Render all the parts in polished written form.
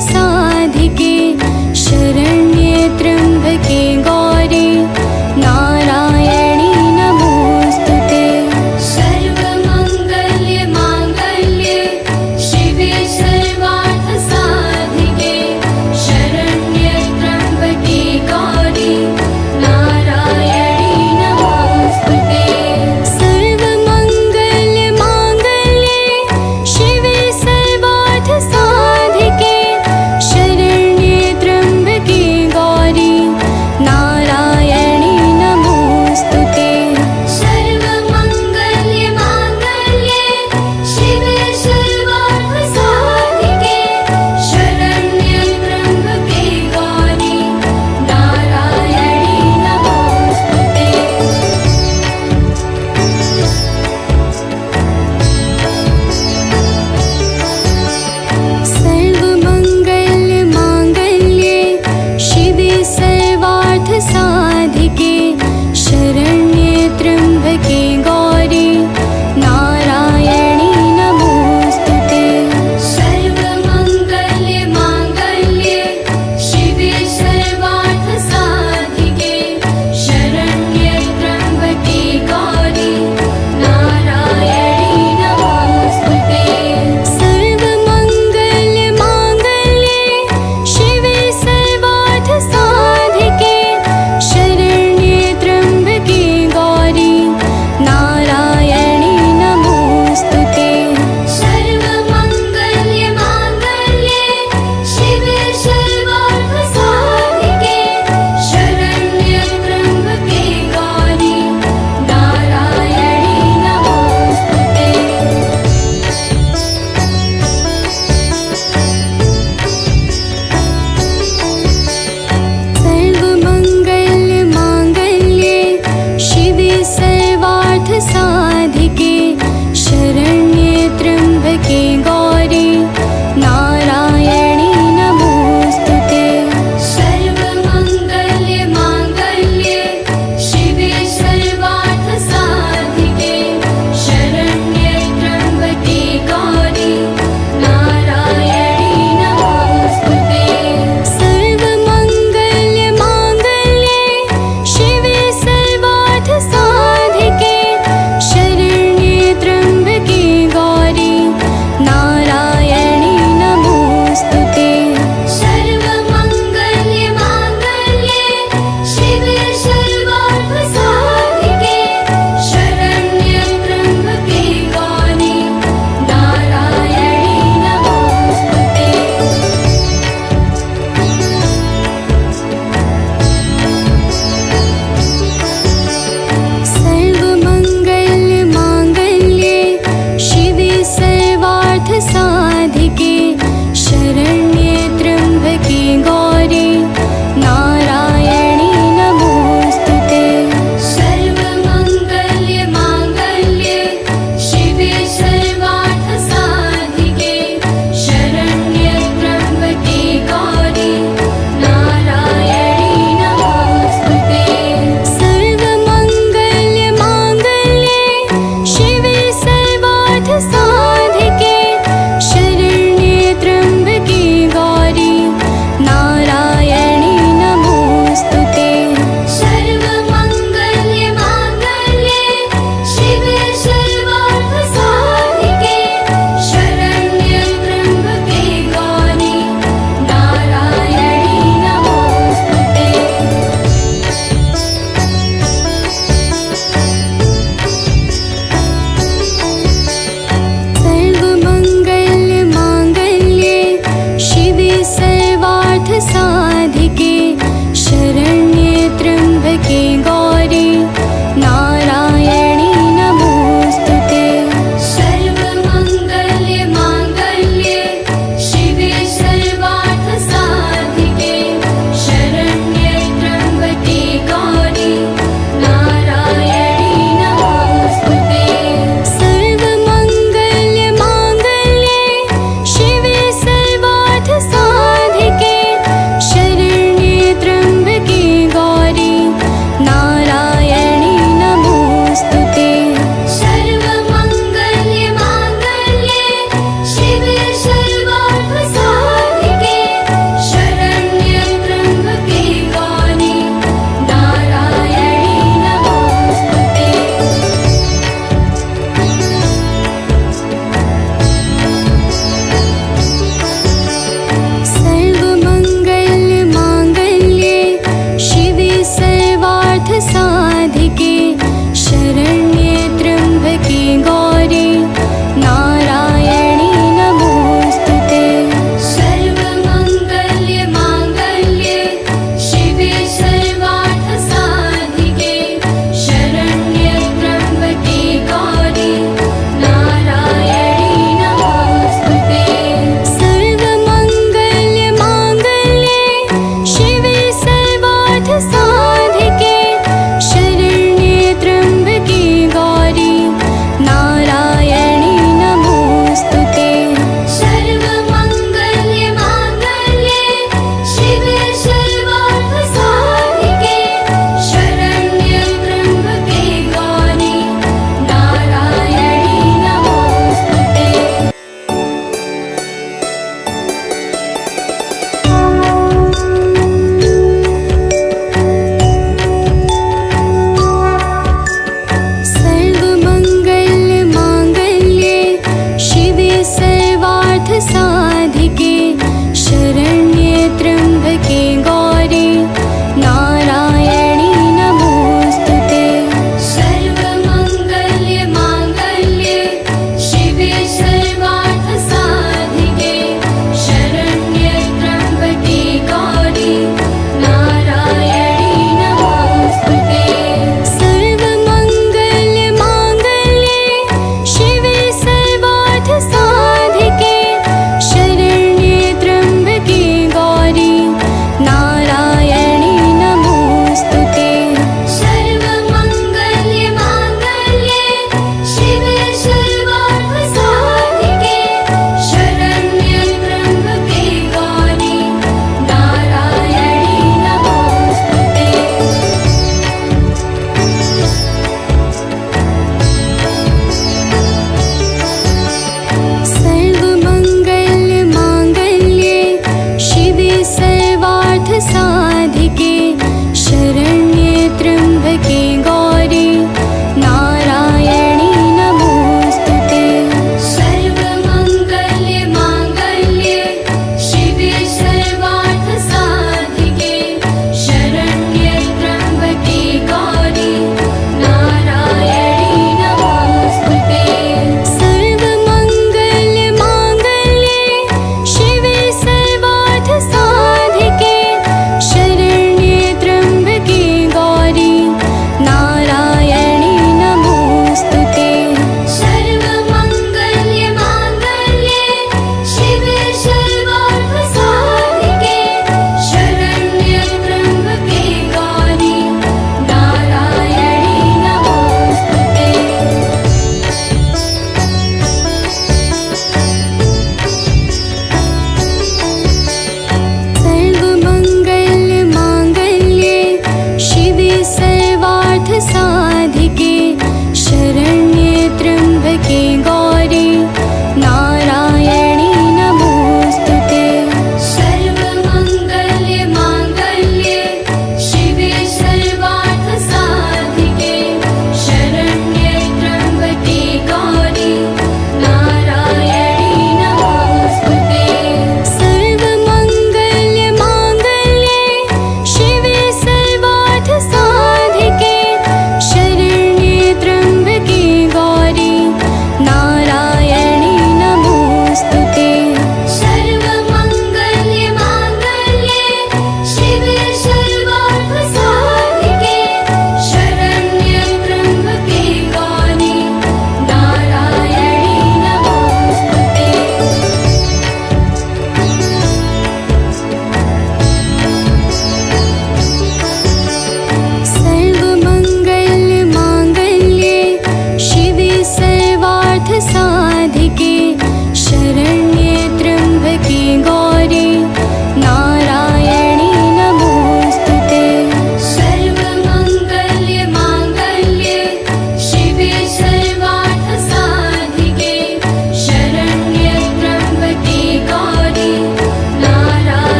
साधिके शरण्ये त्र्यम्बके गौरी नारायणी नमोस्तुते। सर्वमङ्गल्ये माङ्गल्ये शिवे सर्वार्थ साधिके शरण्ये त्र्यम्बके गौरी नारायणी नमोस्तुते। सर्वमङ्गल्ये माङ्गल्ये शिवे सर्वार्थ साधिके शरण्ये त्र्यम्बके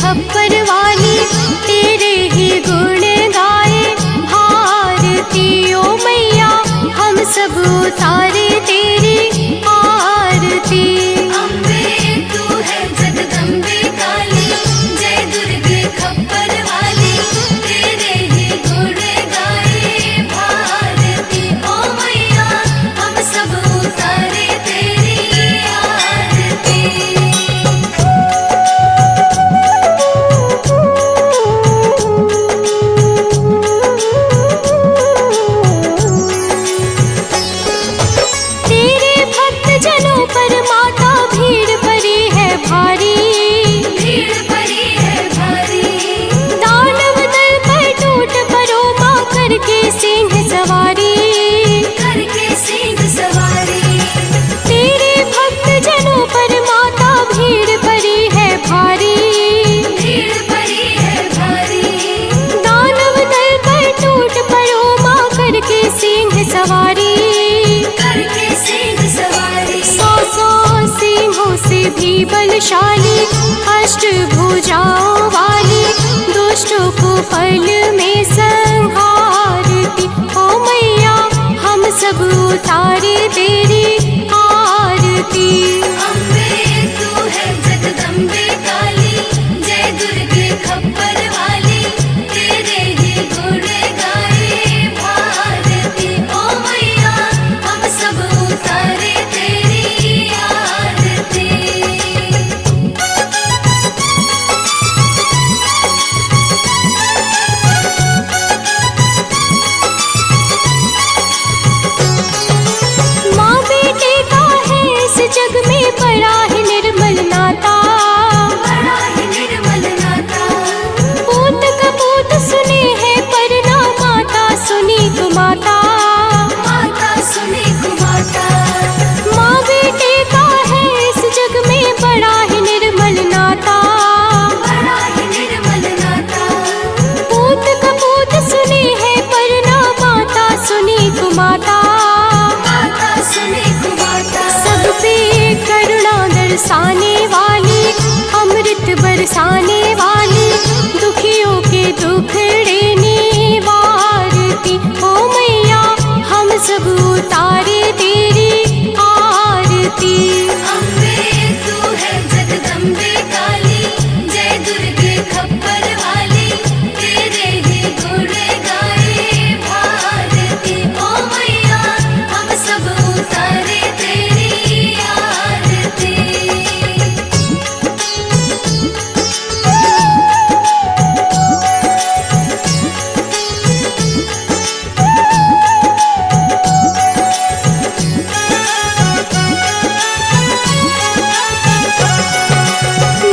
खप्पर वाली तेरे ही गुण गाए भारती। ओ मैया हम सब उतारे तेरी आरती। अम्बे तू है जगदम्बे काली, जय दुर्गे खप्पर वाली तेरे ही गुण गाए भारती। ओ मैया हम सब उतारे तेरी आरती। तेरे भक्त जनों पर माता भीड़ पड़ी है भारी। भीड़ पड़ी है भारी, दानव दल पर टूट पड़ो माँ करके सिंह सवारी। करके सिंह सवारी। तेरे भक्त जनों पर माता भीड़ पड़ी है भारी। भीड़ पड़ी है भारी, दानव दल पर टूट पड़ो माँ करके सिंह सवारी। करके सिंह सवारी। सौ सिंहों से भी बलशाली अष्टभुजाओं वाली दुष्टों को फल में संहारती। ओ मैया हम सब उतारे तेरी आरती। अम्बे तू है जगदम्बे काली, जय दुर्गे खप्पर वाली तेरे ही गुण गाए भारती। ओ मैया हम सब उतारे तेरी आरती। माँ बेटे का है इस जग में बड़ा ही निर्मल नाता। बड़ा ही निर्मल नाता, पूत कपूत सुने हैं पर ना माता सुनी तो माता। माता सुने कुमाता। माँ बेटे का है इस जग में बड़ा ही निर्मल नाता। बड़ा ही निर्मल नाता, पूत कपूत सुने हैं पर ना माता सुनी तो माता। माता सुने कुमाता। सब पे करुणा दर्शाने वाली अमृत बरसाने वाली दुखियों के दुखड़े निवारती। ओ मैया हम सब उतारे तेरी आरती। अम्बे तू है जगदम्बे काली, जय दुर्गे खप्पर वाली तेरे ही गुण गाए भारती। ओ मैया हम सब उतारे तेरी आरती।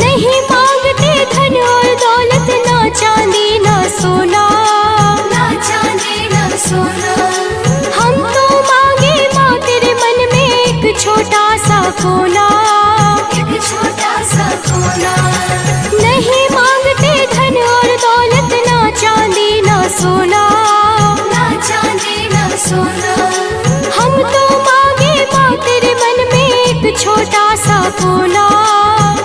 नहीं मांगते धन और दौलत ना चांदी ना सोना। ना चांदी ना सोना, हम तो मांगे माँ तेरे मन में एक छोटा सा कोना। एक छोटा सा कोना। नहीं मांगते धन और दौलत ना चांदी ना सोना। ना चांदी ना सोना, हम तो मांगे माँ तेरे मन में एक छोटा सा कोना।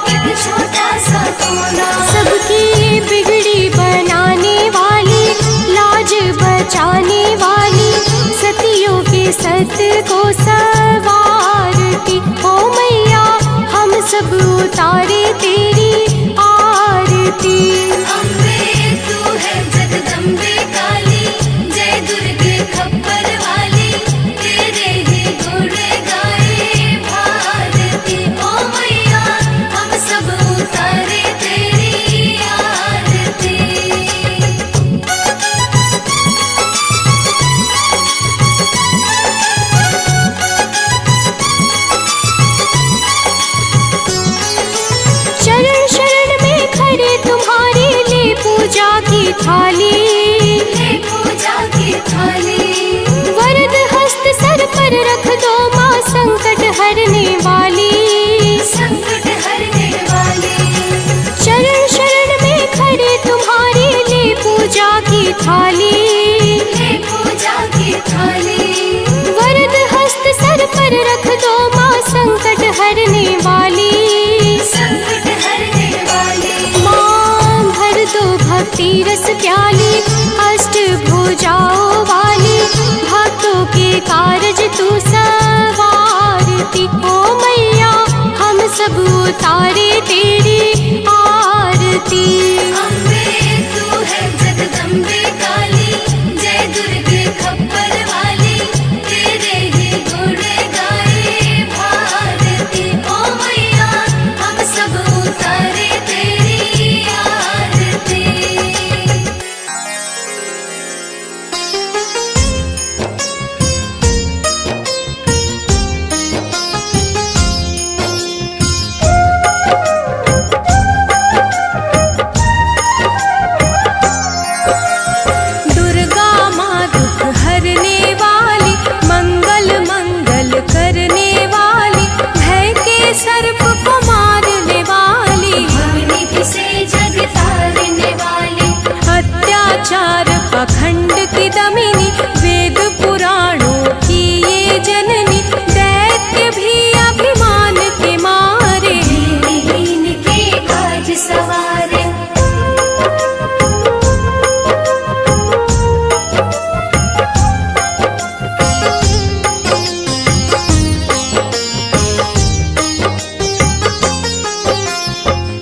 एक छोटा सा कोना। सबकी बिगड़ी बनाने वाली लाज बचाने वाली सतियों के सत को सवारती। ओ मैया हम सब उतारे तेरी आरती। अम्बे तू है जगदम्बे काली, जय दुर्गे खप्पर वाली तेरे ही गुण गाए भारती। ओ मैया हम सब उतारे तेरी आरती। प्याली, अष्टभुजाओं वाली, भक्तों के कारज तू सवारती। ओ मैया हम सब उतारे तेरी आरती। अम्बे तू है जगदम्बे काली, जय दुर्गे खप्पर वाली, तेरे ही गुण गाए भारती। ओ मैया हम सब उतारे तेरी आरती। दुर्गा माँ दुख हरने वाली, मंगल मंगल करने वाली, भय के सर्प को मारने वाली, भवनीति से जग तारने वाली, अत्याचार पाखंड की दमिनी, वेद पुराणों की ये जननी, दैत्य भी अभिमान के मारे, दीनहीन के काज सवारे।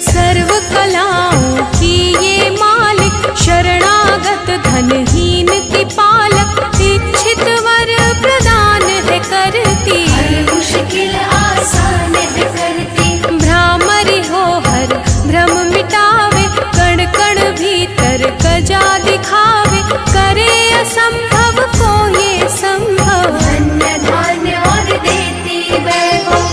सर्व कलाओं की ये मालिक, शरणागत धनहीन की पालक, इच्छित वर प्रदान है करती, हर मुश्किल आसान है करती। भ्रामरी हो हर भ्रम मिटावे, कण कण भीतर कजा दिखावे, करे असंभव को ये संभव, धन्य धान्य और देती वैभव।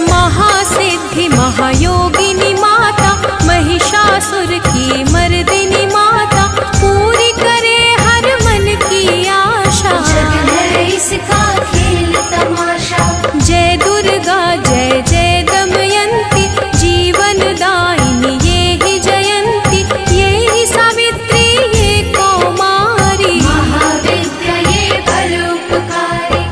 महासिद्धि महायोगिनी माता, महिषासुर की मर्दिनी माता, पूरी करे हर मन की आशा। जग है इसका खेल तमाशा, जय दुर्गा जय जय दमयंती, जीवन दायिनी ये ही जयंती, ये ही सावित्री ये कौमारी, महाविद्या ये परोपकारी।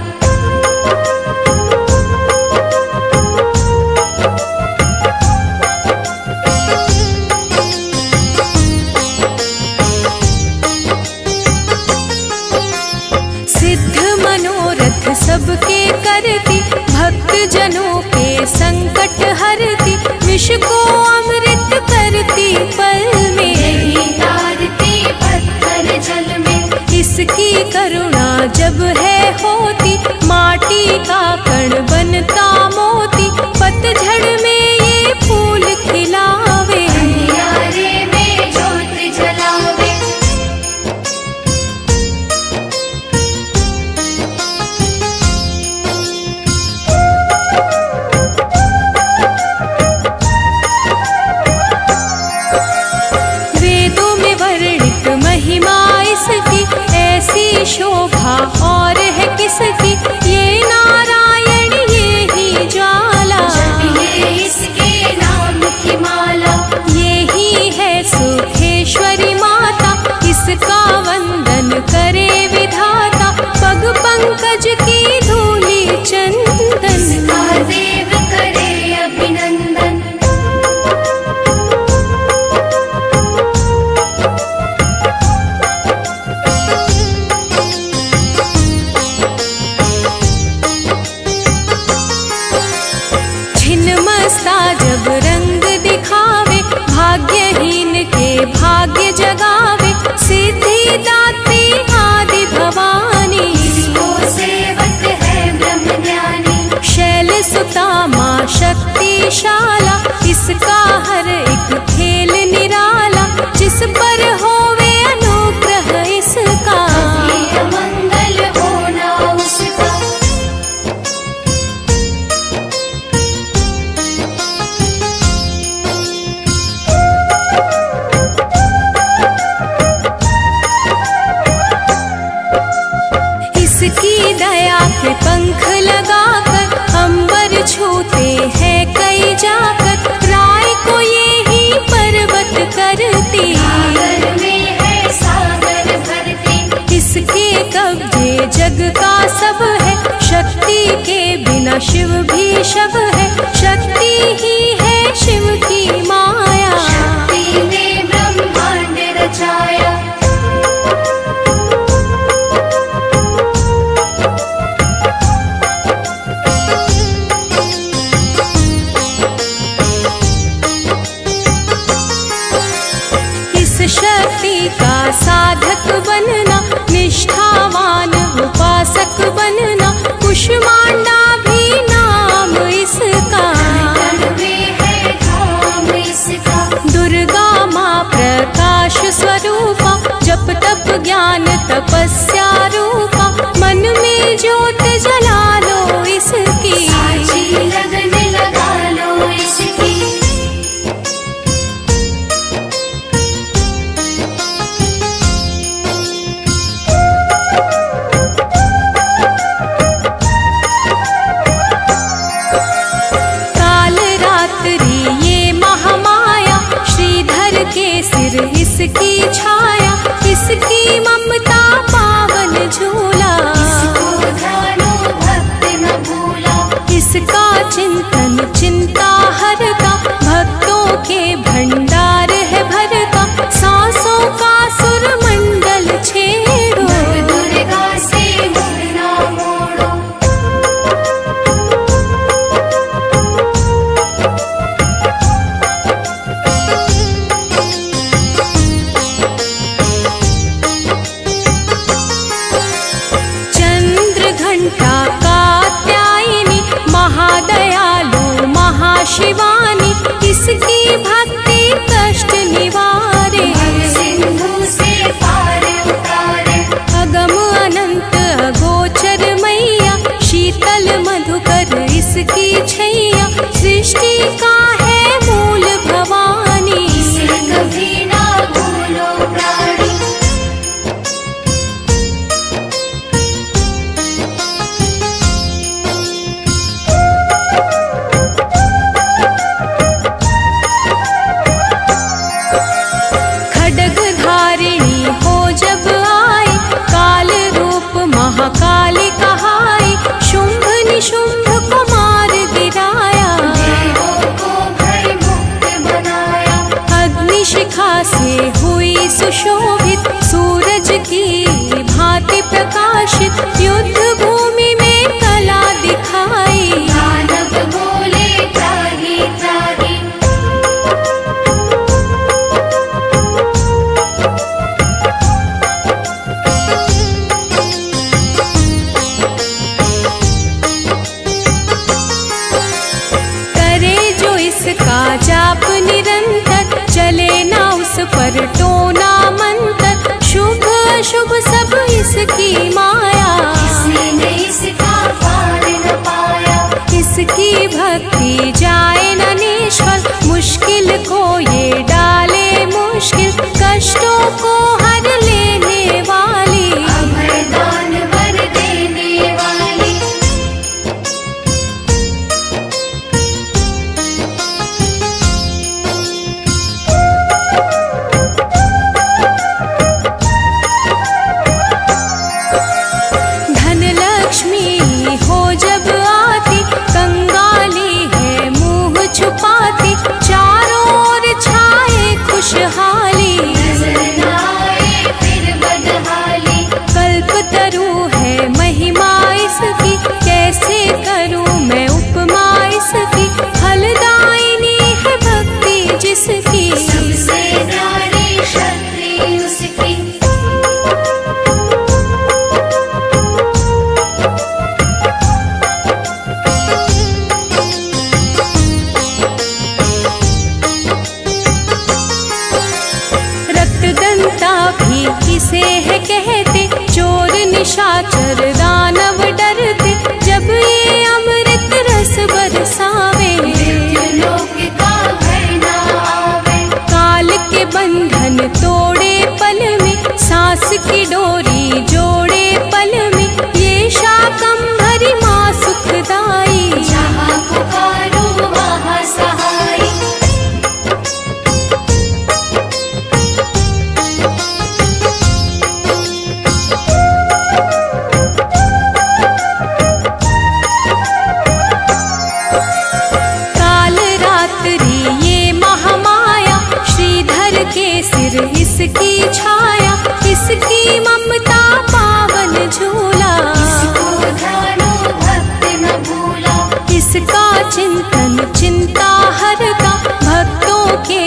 सिद्ध मनोरथ सबके करती, भक्त जनों के संकट हरती, विष को अमृत करती पल में, यही तारती पत्थर जल में। इसकी करुणा जब है होती, माटी का कण बनता मोती, पतझड़ में ये फूल खिलावे, अंधियारे में ज्योत जलावे। वेदों में वर्णित महिमा इसकी, ऐसी शोभा और है किसकी, ये नारायण ये ही ज्वाला, जपिए इसके नाम की माला। ये ही है सुखेश्वरी माता, इसका वंदन करे विधाता, पग पंकज की धूली चंदन, इसका देव करे अभिनंदन। छिन्नमस्ता जब रंग दिखावे, भाग्यहीन के भाग्य जगावे, सिद्धि दात्री आदि भवानी, इसको सेवक है ब्रह्म ज्ञानी। शैल सुता माँ शक्तिशाला, इसका हर एक खेल निराला, जिस पर होवे अनुग्रह इसका, ये मंगल होना उसका। इसकी दया के पंख लगाकर, अंबर छूते हैं कई जाकर, राय न शिव भी शव है, शक्ति ही है शिव की माया। शक्ति ने ब्रह्मांड रचाया। इस शक्ति का साधक बनना, निष्ठावान उपासक बनना, कुष्मांडा भी नाम इसका। तन में है धाम इसका। दुर्गा माँ प्रकाश स्वरूपा, जप तप ज्ञान तपस्या रूपा, मन में ज्योत जला लो इसकी। साची लगन लगा लो इसकी। काल रात्रि ये महामाया, श्रीधर के सिर इसकी छाया, इसकी ममता पावन झूला। इसको ध्यानो भक्त न भूला। इसका चिंतन चिंता हर का, भक्तों के भंडार है भर का, सांसों का सुर मंडल छेड़ो। नव दुर्गा से मुड़ ना मोड़ो। चंद्र घंटा कात्यायनी, महादयालु महाशिवानी, इसकी भक्ति कष्ट निवारे। भव सिंधु से पार उतारे। अगम अनंत अगोचर मैया, शीतल मधुकर इसकी छैया, सृष्टि का है मूल भवानी। इसे कभी ना भूलो प्राणी। खड्ग धारिणी हो जब आई, काल रूप महाकाली कहाई, शुंभ निशुंभ को मार गिराया। देवों को भय मुक्त बनाया। अग्निशिखा से हुई सुशोभित, सूरज की भांति प्रकाशित, युद्ध भूमि में कला दिखाई। दानव बोले त्राहि त्राहि। करे जो इसका जाप निरंतर, चले ना उस पर टोना मंतर, शुभ अशुभ सब इसकी माया। इसे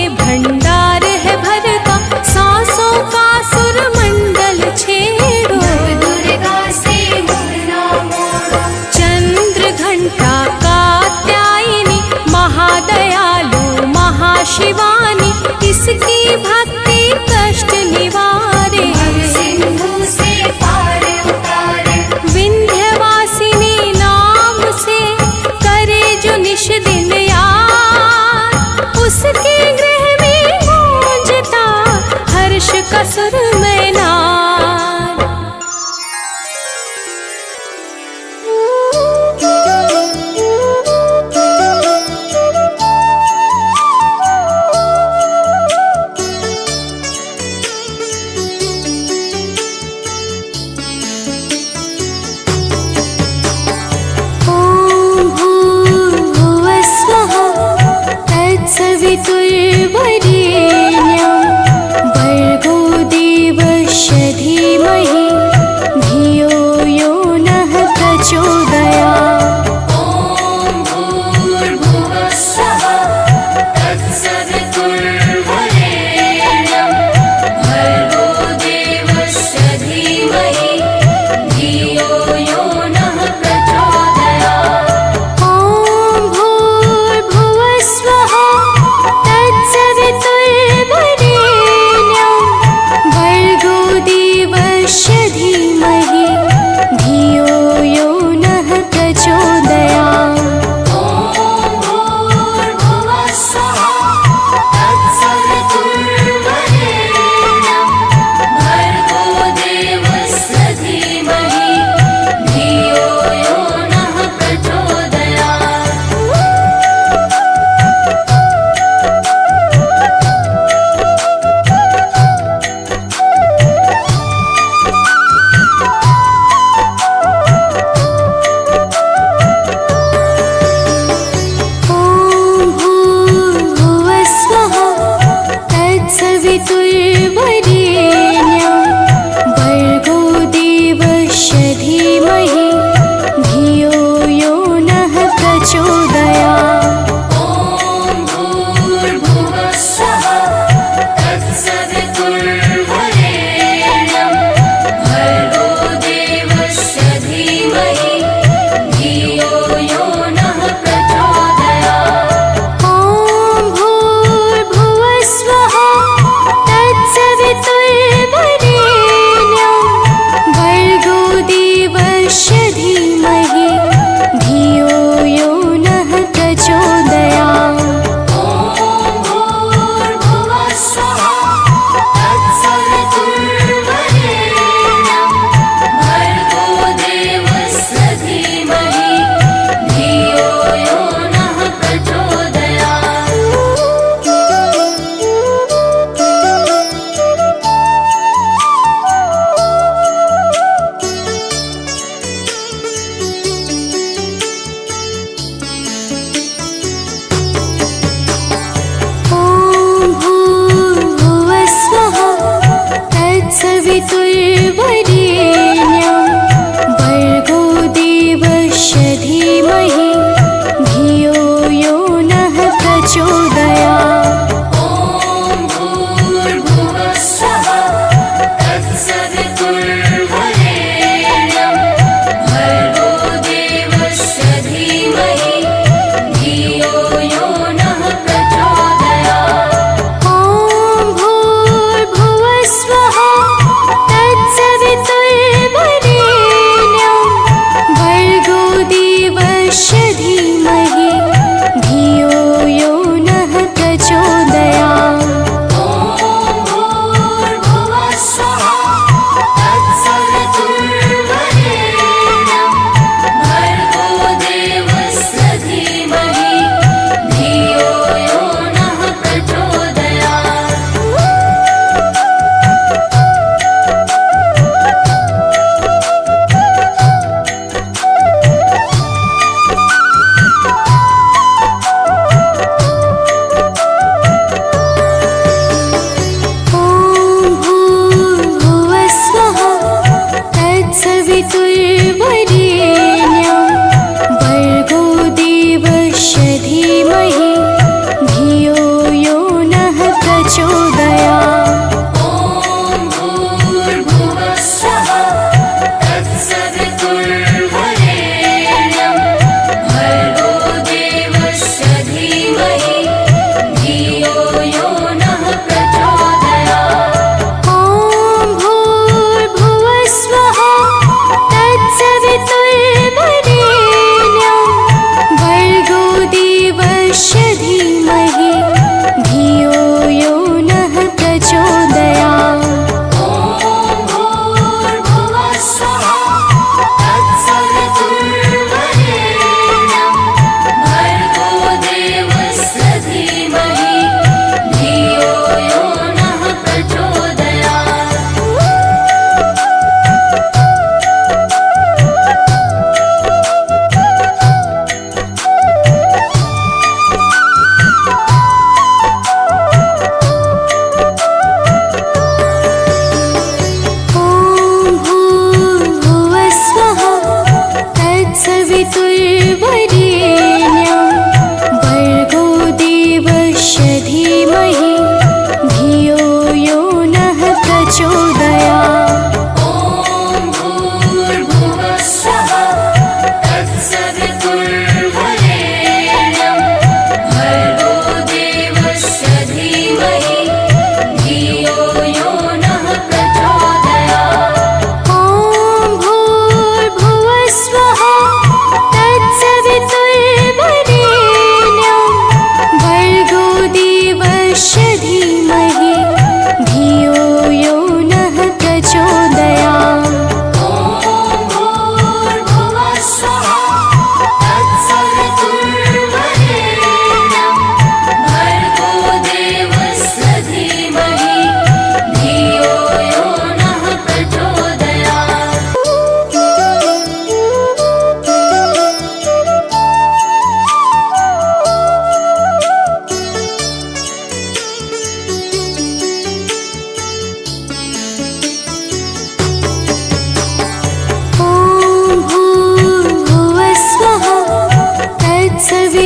में भंडार है भरता, सांसों का सुरमंडल छेड़ो। दुर्गा से मुँह ना मोड़ो। चंद्र घंटा कात्यायनी, महादयालु महाशिवानी, इसकी भक्ति कष्ट निवारे। सिंधु से पार उतारे। विंध्यवासिनी नाम से करे जो निश दिन याद, उसके गृह में गूंजता हर्ष का सुरमय नाद। ॐ भूर्भुवः स्वः तत्सवितुर्वरेण्यं, भर्गो देवस्य धीमहि धियो यो नः प्रचोदयात्। ॐ भूर्भुवः स्वः तत्सवितुर्वरेण्यं, भर्गो देवस्य धीमहि धियो यो नः प्रचोदयात्। ॐ भूर्भुवः स्वः तत्सवितुर्वरेण्यं,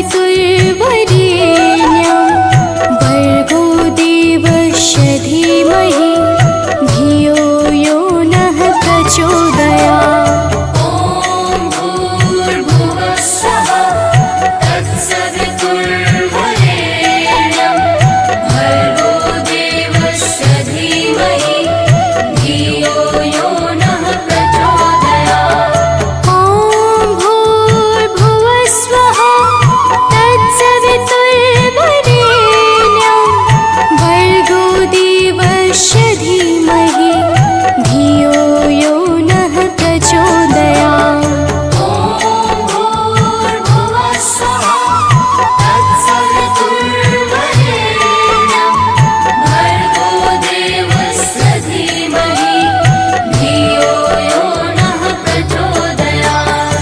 तत्सवितुर्वरेण्यं भर्गो देवस्य धीमहि धियो यो नः प्रचोदयात्। ॐ भूर्भुवः स्वः तत्सवितुर्वरेण्यं भर्गो देवस्य धीमहि धियो यो नः प्रचोदयात्। ॐ भूर्भुवः स्वः तत्सवितुर्वरेण्यं भर्गो देवस्य धीमहि धियो यो नः प्रचोदयात्। ॐ भूर्भुवः स्वः तत्सवितुर्वरेण्यं भर्गो देवस्य धीमहि धियो यो नः प्रचोदयात्।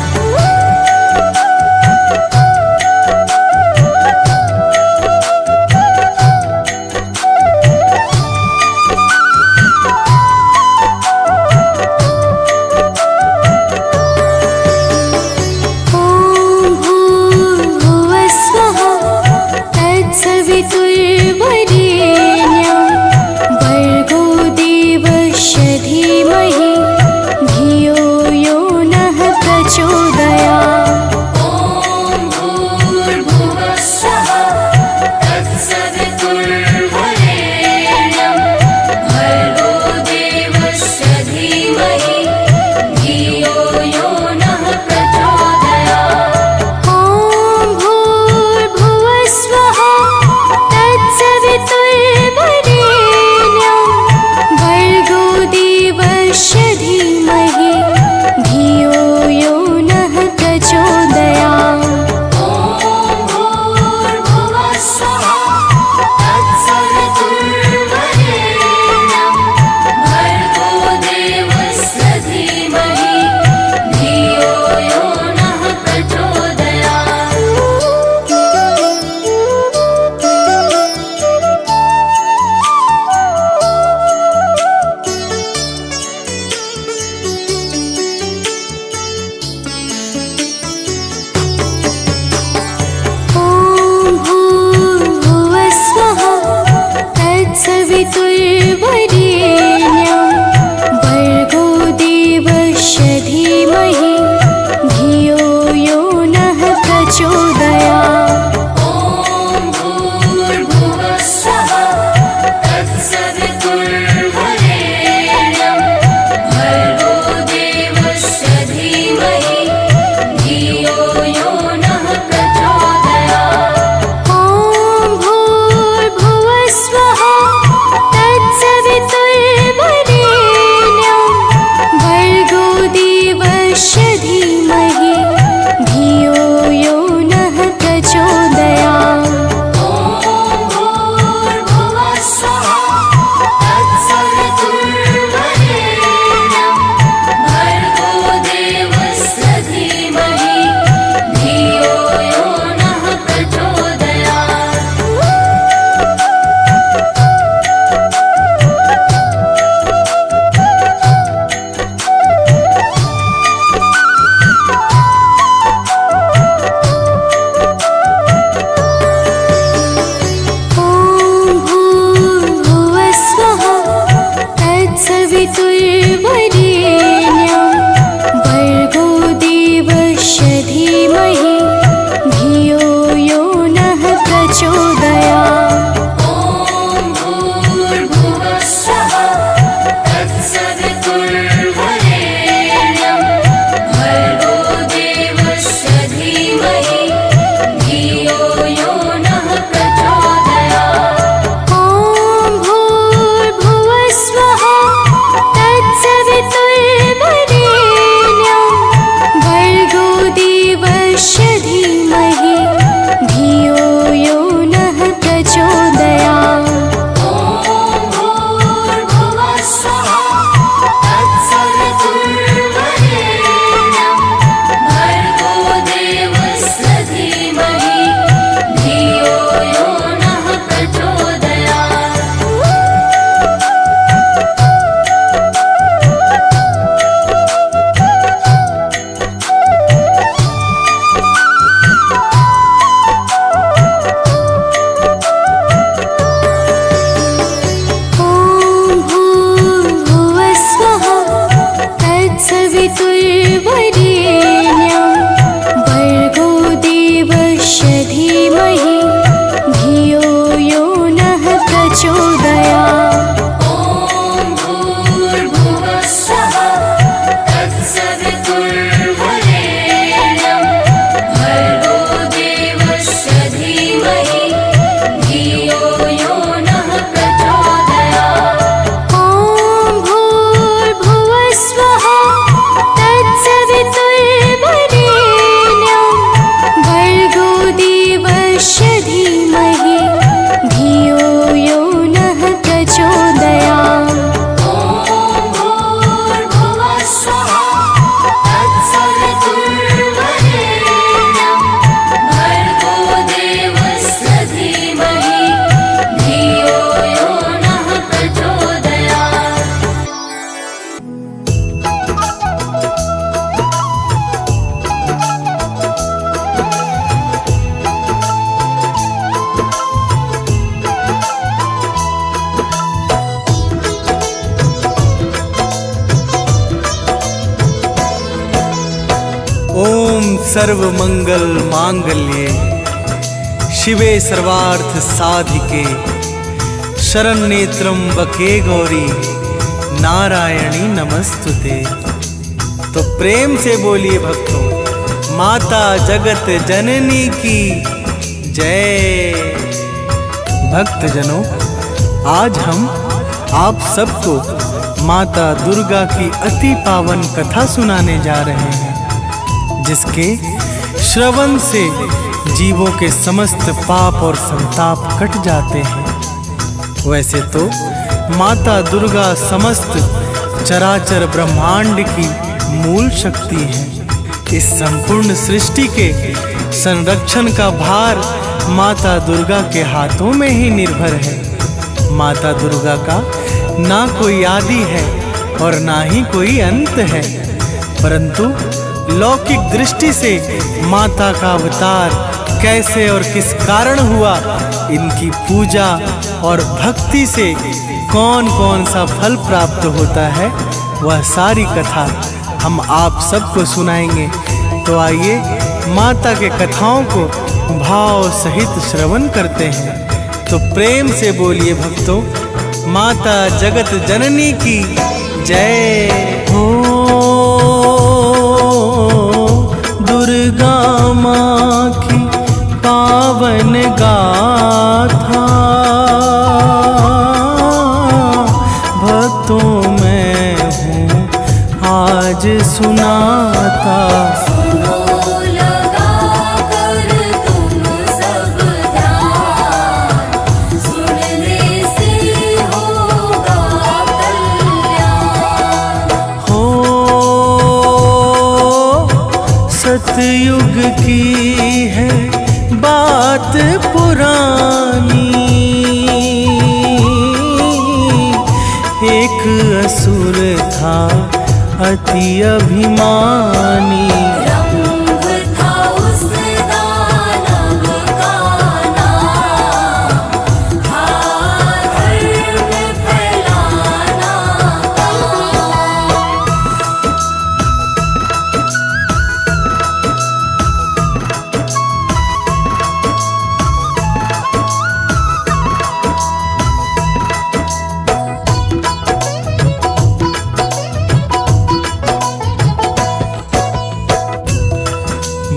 ॐ भूर्भुवः स्वः तत्सवितुर्वरेण्यं भर्गो देवस्य धीमहि धियो यो नः प्रचोदयात्। ॐ भूर्भुवः स्वः तत्सवितुर्वरेण्यं भर्गो देवस्य धीमहि धियो यो नः प्रचोदयात्। ॐ भूर्भुवः स्वः तत्सवितुर्वरेण्यं भर्गो देवस्य धीमहि धियो यो नः प्रचोदयात्। ॐ भूर्भुवः स्वः तत्सवितुर्वरेण्यं भर्गो देवस्य धीमहि धियो यो नः प्रचोदयात्। ॐ भूर्भुवः स्वः तत्सवितुर्वरेण्यं भर्गो देवस्य धीमहि धियो यो नः प्रचोदयात्। ॐ भूर्भुवः स्वः तत्सवितुर्वरेण्यं भर्गो देवस्य धीमहि धियो यो नः प्रचोदयात्। ॐ भूर्भुवः स्वः तत्सवितुर्वरेण्यं भर्गो देवस्य धीमहि धियो यो नः प्रचोदयात्। ॐ भूर्भुवः स्वः तत्सवितुर्वरेण्यं भर्गो देवस्य धीमहि धियो यो नः प्रचोदयात्। ॐ भूर्भुवः स्वः तत्सवितुर्वरेण्यं भर्गो देवस्य धीमहि धियो यो नः प्रचोदयात्। ॐ भूर्भुवः स्वः तत्सवितुर्वरेण्यं भर्गो देवस्य धीमहि धियो यो नः प्रचोदयात्। ॐ भूर्भुवः स्वः तत्सवितुर्वरेण्यं सर्व मंगल मांगल्ये शिवे सर्वार्थ साधिके शरण्ये त्र्यंबके गौरी नारायणी नमस्तुते। तो प्रेम से बोलिए भक्तों, माता जगत जननी की जय। भक्तजनों, आज हम आप सबको माता दुर्गा की अति पावन कथा सुनाने जा रहे हैं, जिसके श्रवण से जीवों के समस्त पाप और संताप कट जाते हैं। वैसे तो माता दुर्गा समस्त चराचर ब्रह्मांड की मूल शक्ति है। इस संपूर्ण सृष्टि के संरक्षण का भार माता दुर्गा के हाथों में ही निर्भर है। माता दुर्गा का ना कोई आदि है और ना ही कोई अंत है, परंतु लौकिक दृष्टि से माता का अवतार कैसे और किस कारण हुआ, इनकी पूजा और भक्ति से कौन कौन सा फल प्राप्त होता है, वह सारी कथा हम आप सबको सुनाएंगे। तो आइए माता के कथाओं को भाव सहित श्रवण करते हैं। तो प्रेम से बोलिए भक्तों, माता जगत जननी की जय हो। दुर्गा माँ की पावन गाथा भक्तों में हूँ आज सुनाता। सुनो लगा कर तुम सब ध्यान, सुनने से होगा कल्याण। हो सतयुग की है बात पुरानी, एक असुर था अति अभिमानी। रंभ था उस दानव का नाम, था धर्म फैलाना काम।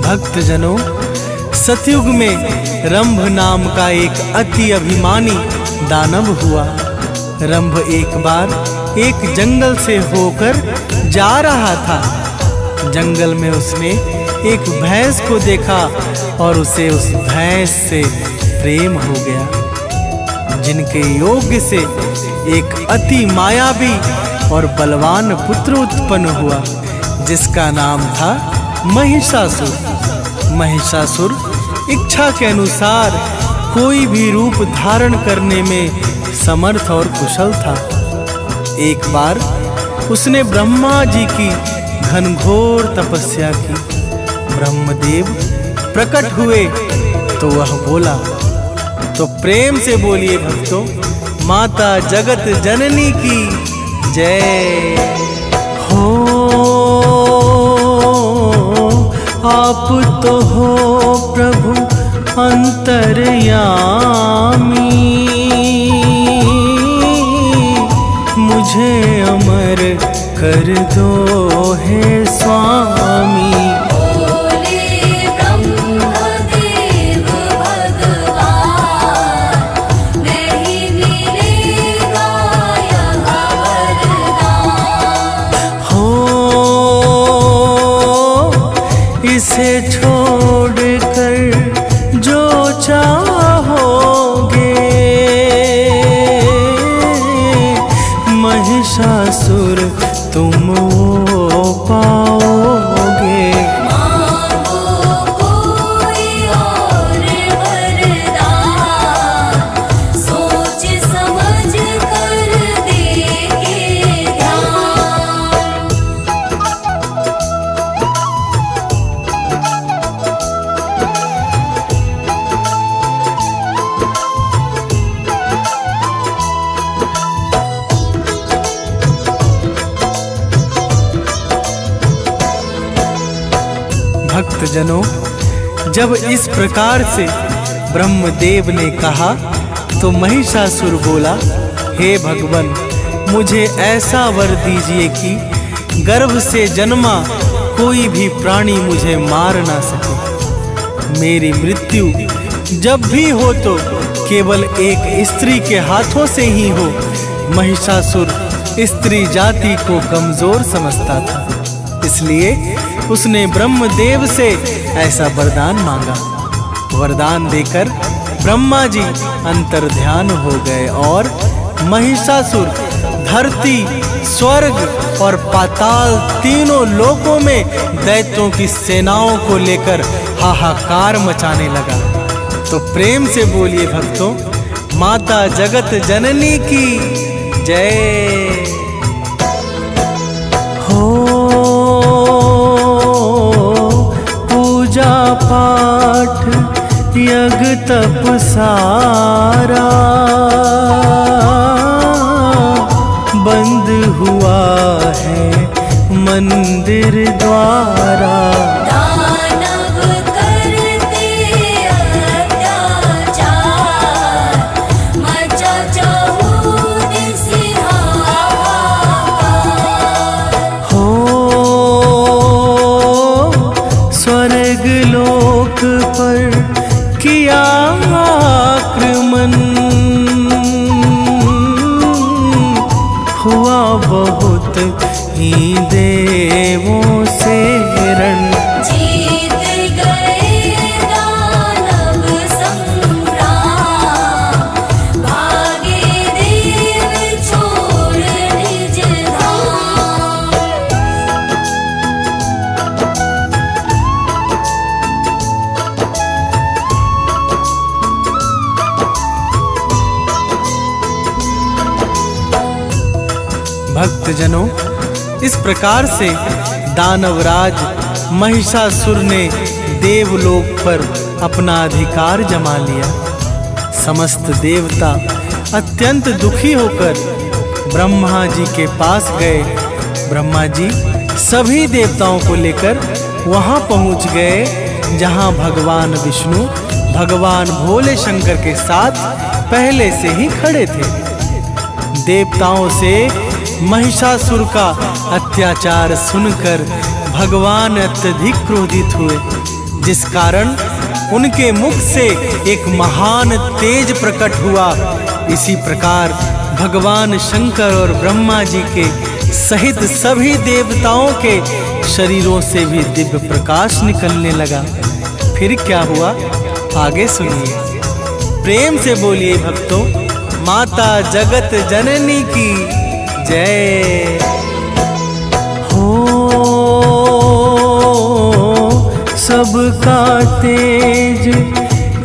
भक्तजनों, सतयुग में रंभ नाम का एक अति अभिमानी दानव हुआ। रंभ एक बार एक जंगल से होकर जा रहा था। जंगल में उसने एक भैंस को देखा और उसे उस भैंस से प्रेम हो गया, जिनके योग्य से एक अति मायावी और बलवान पुत्र उत्पन्न हुआ, जिसका नाम था महिषासुर। महिषासुर इच्छा के अनुसार कोई भी रूप धारण करने में समर्थ और कुशल था। एक बार उसने ब्रह्मा जी की घनघोर तपस्या की। ब्रह्मदेव प्रकट हुए तो वह बोला। तो प्रेम से बोलिए भक्तों, माता जगत जननी की जय हो। आप तो हो प्रभु अंतर्यामी, मुझे अमर कर दो हे स्वामी। बोले ब्रह्मदेव भगवान, नहीं मिलेगा यह वरदान। हो इसे छोड़कर जो चाहोगे, महिषासुर तुम वो भक्तजनों, जब इस प्रकार से ब्रह्मदेव ने कहा तो महिषासुर बोला, हे भगवान, मुझे ऐसा वर दीजिए कि गर्भ से जन्मा कोई भी प्राणी मुझे मार ना सके। मेरी मृत्यु जब भी हो तो केवल एक स्त्री के हाथों से ही हो। महिषासुर स्त्री जाति को कमजोर समझता था, इसलिए उसने ब्रह्मदेव से ऐसा वरदान मांगा। वरदान देकर ब्रह्मा जी अंतर्ध्यान हो गए और महिषासुर धरती, स्वर्ग और पाताल तीनों लोकों में दैत्यों की सेनाओं को लेकर हाहाकार मचाने लगा। तो प्रेम से बोलिए भक्तों, माता जगत जननी की जय हो। पूजा पाठ यज्ञ तप सारा बंद हुआ है मंदिर द्वारा। दानव करते अत्याचार, मचा चहुदिस हाहाकार। हो स्वर्ग लोक पर किया आक्रमण, हुआ बहुत ही देवों से रण। जीत गए दानव संग्राम, भागे देव छोड़ निज धाम। भक्तजनों, इस प्रकार से दानवराज महिषासुर ने देवलोक पर अपना अधिकार जमा लिया। समस्त देवता अत्यंत दुखी होकर ब्रह्मा जी के पास गए। ब्रह्मा जी सभी देवताओं को लेकर वहां पहुंच गए जहां भगवान विष्णु भगवान भोले शंकर के साथ पहले से ही खड़े थे। देवताओं से महिषासुर का अत्याचार सुनकर भगवान अत्यधिक क्रोधित हुए, जिस कारण उनके मुख से एक महान तेज प्रकट हुआ। इसी प्रकार भगवान शंकर और ब्रह्मा जी के सहित सभी देवताओं के शरीरों से भी दिव्य प्रकाश निकलने लगा। फिर क्या हुआ, आगे सुनिए। प्रेम से बोलिए भक्तों, माता जगत जननी की जय हो। सबका तेज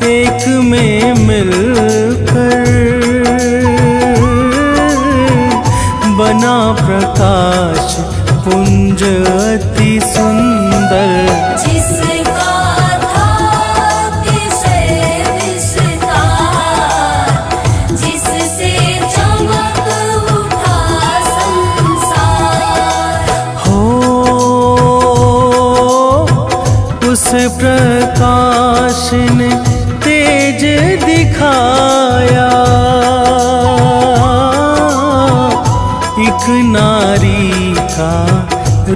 एक में मिलकर बना प्रकाश पुंज अति सुंदर। जिसका था अतिशय विस्तार, जिससे चमक उठा संसार। हो उस प्रकाश ने तेज दिखाया, एक नारी का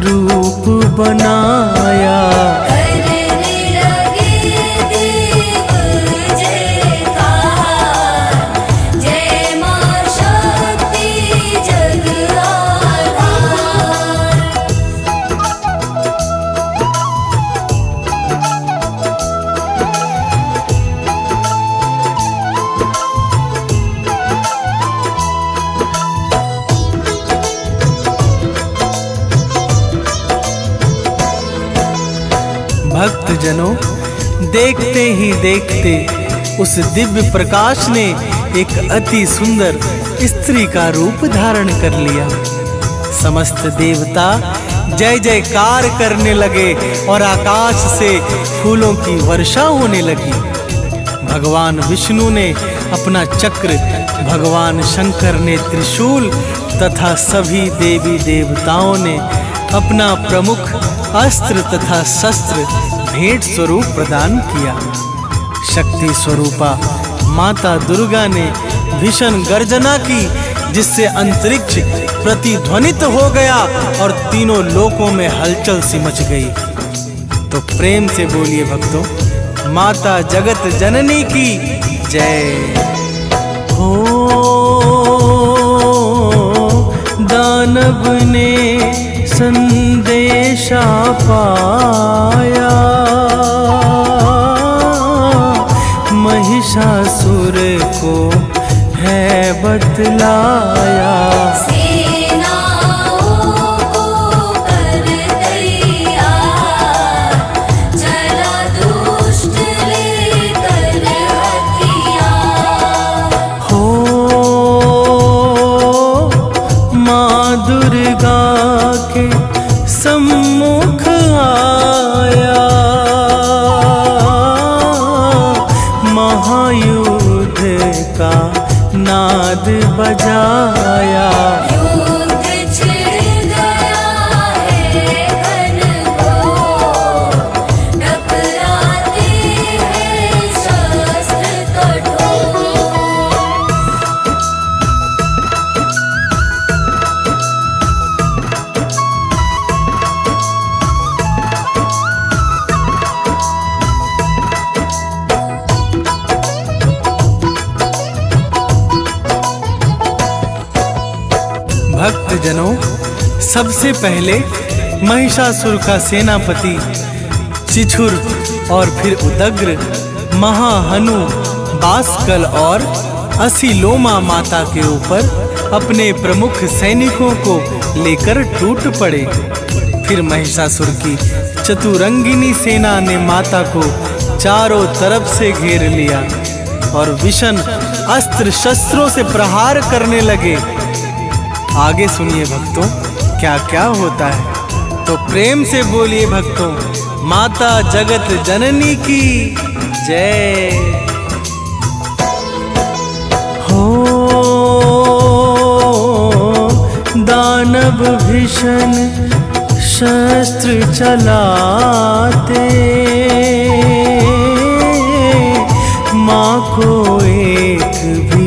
रूप बनाया। करने लगे देव जयकार, जय मां शक्ति जग आधार। भक्तजनों, देखते ही देखते उस दिव्य प्रकाश ने एक अति सुंदर स्त्री का रूप धारण कर लिया। समस्त देवता जय जयकार करने लगे और आकाश से फूलों की वर्षा होने लगी। भगवान विष्णु ने अपना चक्र, भगवान शंकर ने त्रिशूल तथा सभी देवी देवताओं ने अपना प्रमुख अस्त्र तथा शस्त्र भेंट स्वरूप प्रदान किया। शक्ति स्वरूपा माता दुर्गा ने भीषण गर्जना की, जिससे अंतरिक्ष प्रतिध्वनित हो गया और तीनों लोकों में हलचल सी मच गई। तो प्रेम से बोलिए भक्तों, माता जगत जननी की जय हो। दानव ने संदेशा पाया, महिषासुर को है बतलाया। सेनाओं को कर तैयार, चला दुष्ट लेकर हथियार। हो माँ दुर्गा के सम्मुख आया, महायुद्ध का नाद बजाया। युद्ध छिड़ गया है घनघोर, टकराते हैं शस्त्र कठोर। भक्तजनों, सबसे पहले महिषासुर का सेनापति चिछुर और फिर उदग्र, महाहनु, बासकल और असिलोमा माता के ऊपर अपने प्रमुख सैनिकों को लेकर टूट पड़े। फिर महिषासुर की चतुरंगिनी सेना ने माता को चारों तरफ से घेर लिया और विषम अस्त्र शस्त्रों से प्रहार करने लगे। आगे सुनिए भक्तों, क्या क्या होता है। तो प्रेम से बोलिए भक्तों, माता जगत जननी की जय हो। दानव भीषण शस्त्र चलाते, माँ को एक भी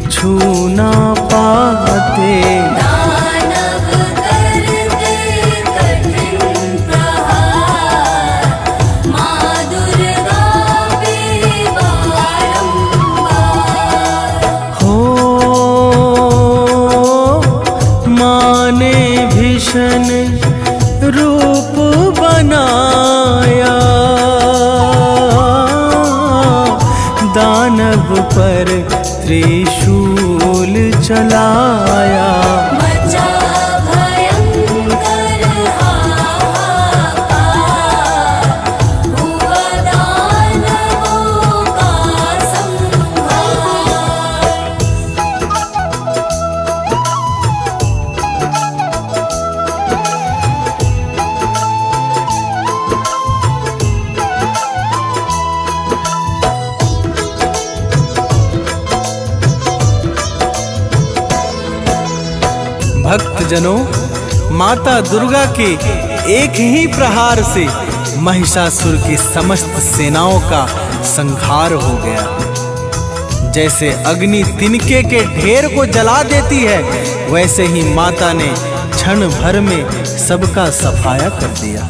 छू ना पाते। दानव करते कठिन प्रहार, माँ दुर्गा पे बारंबार। हो माँ ने भीषण रूप बनाया, दानव पर त्रिशूल चलाया। मचा भयंकर हाहाकार, हुआ दानवों का संहार। भक्तजनों, माता दुर्गा के एक ही प्रहार से महिषासुर की समस्त सेनाओं का संहार हो गया। जैसे अग्नि तिनके के ढेर को जला देती है, वैसे ही माता ने क्षण भर में सबका सफाया कर दिया।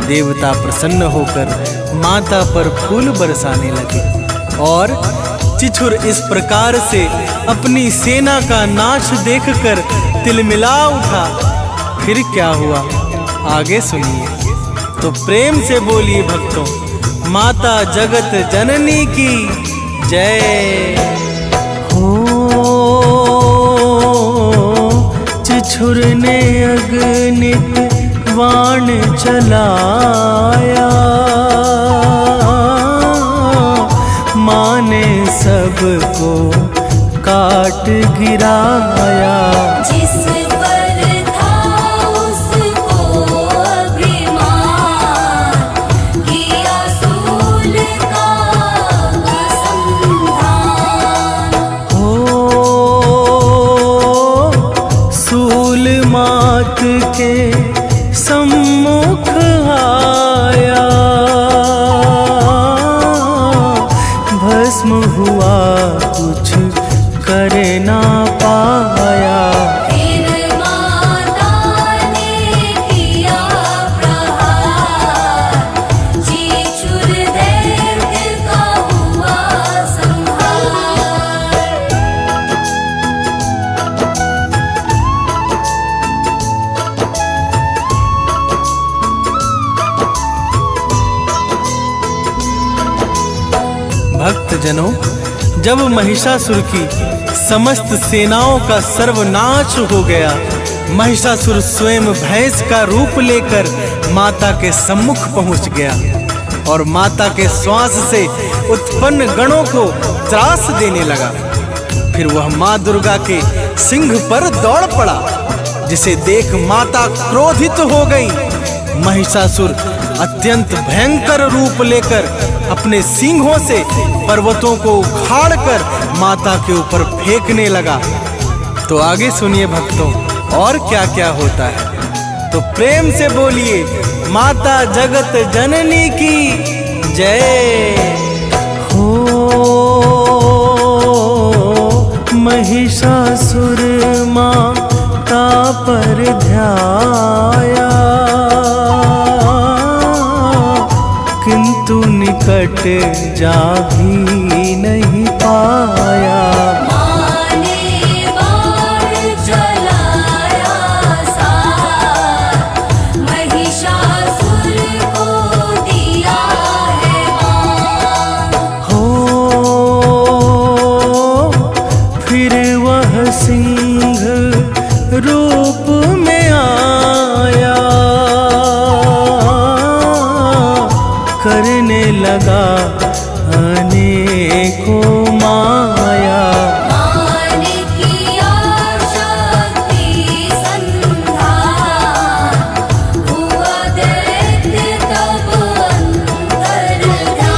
देवता प्रसन्न होकर माता पर फूल बरसाने लगे और चिछुर इस प्रकार से अपनी सेना का नाश देखकर तिलमिला उठा। फिर क्या हुआ, आगे सुनिए। तो प्रेम से बोलिए भक्तों, माता जगत जननी की जय हो। चिछुर ने अग्नित वाण चलाया, माँ ने सबको काट गिराया। जिस पर था उसको अभिमान, किया सूल का संधान। हो सूल मात के सम्मुख आया, कर ना पाया। फिर माता ने किया प्रहार, जी चुर दैत्य का हुआ संहार। भक्तजनों, जब महिषासुर की समस्त सेनाओं का सर्वनाश हो गया, महिषासुर स्वयं भैंस का रूप लेकर माता के सम्मुख पहुंच गया और माता के श्वास से उत्पन्न गणों को त्रास देने लगा। फिर वह मां दुर्गा के सिंह पर दौड़ पड़ा, जिसे देख माता क्रोधित हो गई। महिषासुर अत्यंत भयंकर रूप लेकर अपने सींगों से पर्वतों को उखाड़कर माता के ऊपर फेंकने लगा। तो आगे सुनिए भक्तों, और क्या क्या होता है। तो प्रेम से बोलिए माता जगत जननी की जय हो। महिषासुर माता पर ध्याया, किंतु निकट जा भी नहीं पाया। माँ ने बाण चलाया सार, महिषासुर को दिया है मान। हो फिर वह सिंह रूप में आया, करने लगा अनेकों माया। माँ ने किया शक्ति संधान, हुआ दैत्य तब अंतर्धान।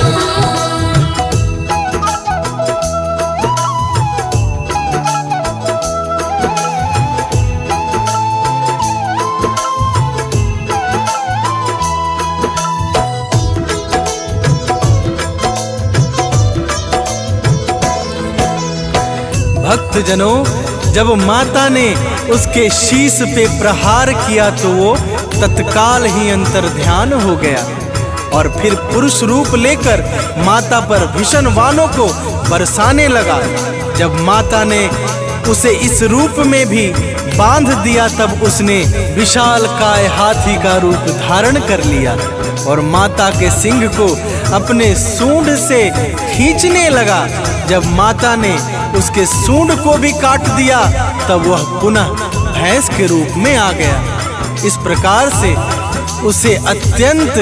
भक्तजनों, जब माता ने उसके शीश पे प्रहार किया तो वो तत्काल ही अंतर्ध्यान हो गया और फिर पुरुष रूप लेकर माता पर भीषण वाणों को बरसाने लगा। जब माता ने उसे इस रूप में भी बांध दिया, तब उसने विशाल काय हाथी का रूप धारण कर लिया और माता के सिंह को अपने सूंड से खींचने लगा। जब माता ने उसके सूंड को भी काट दिया, तब वह पुनः भैंस के रूप में आ गया। इस प्रकार से उसे अत्यंत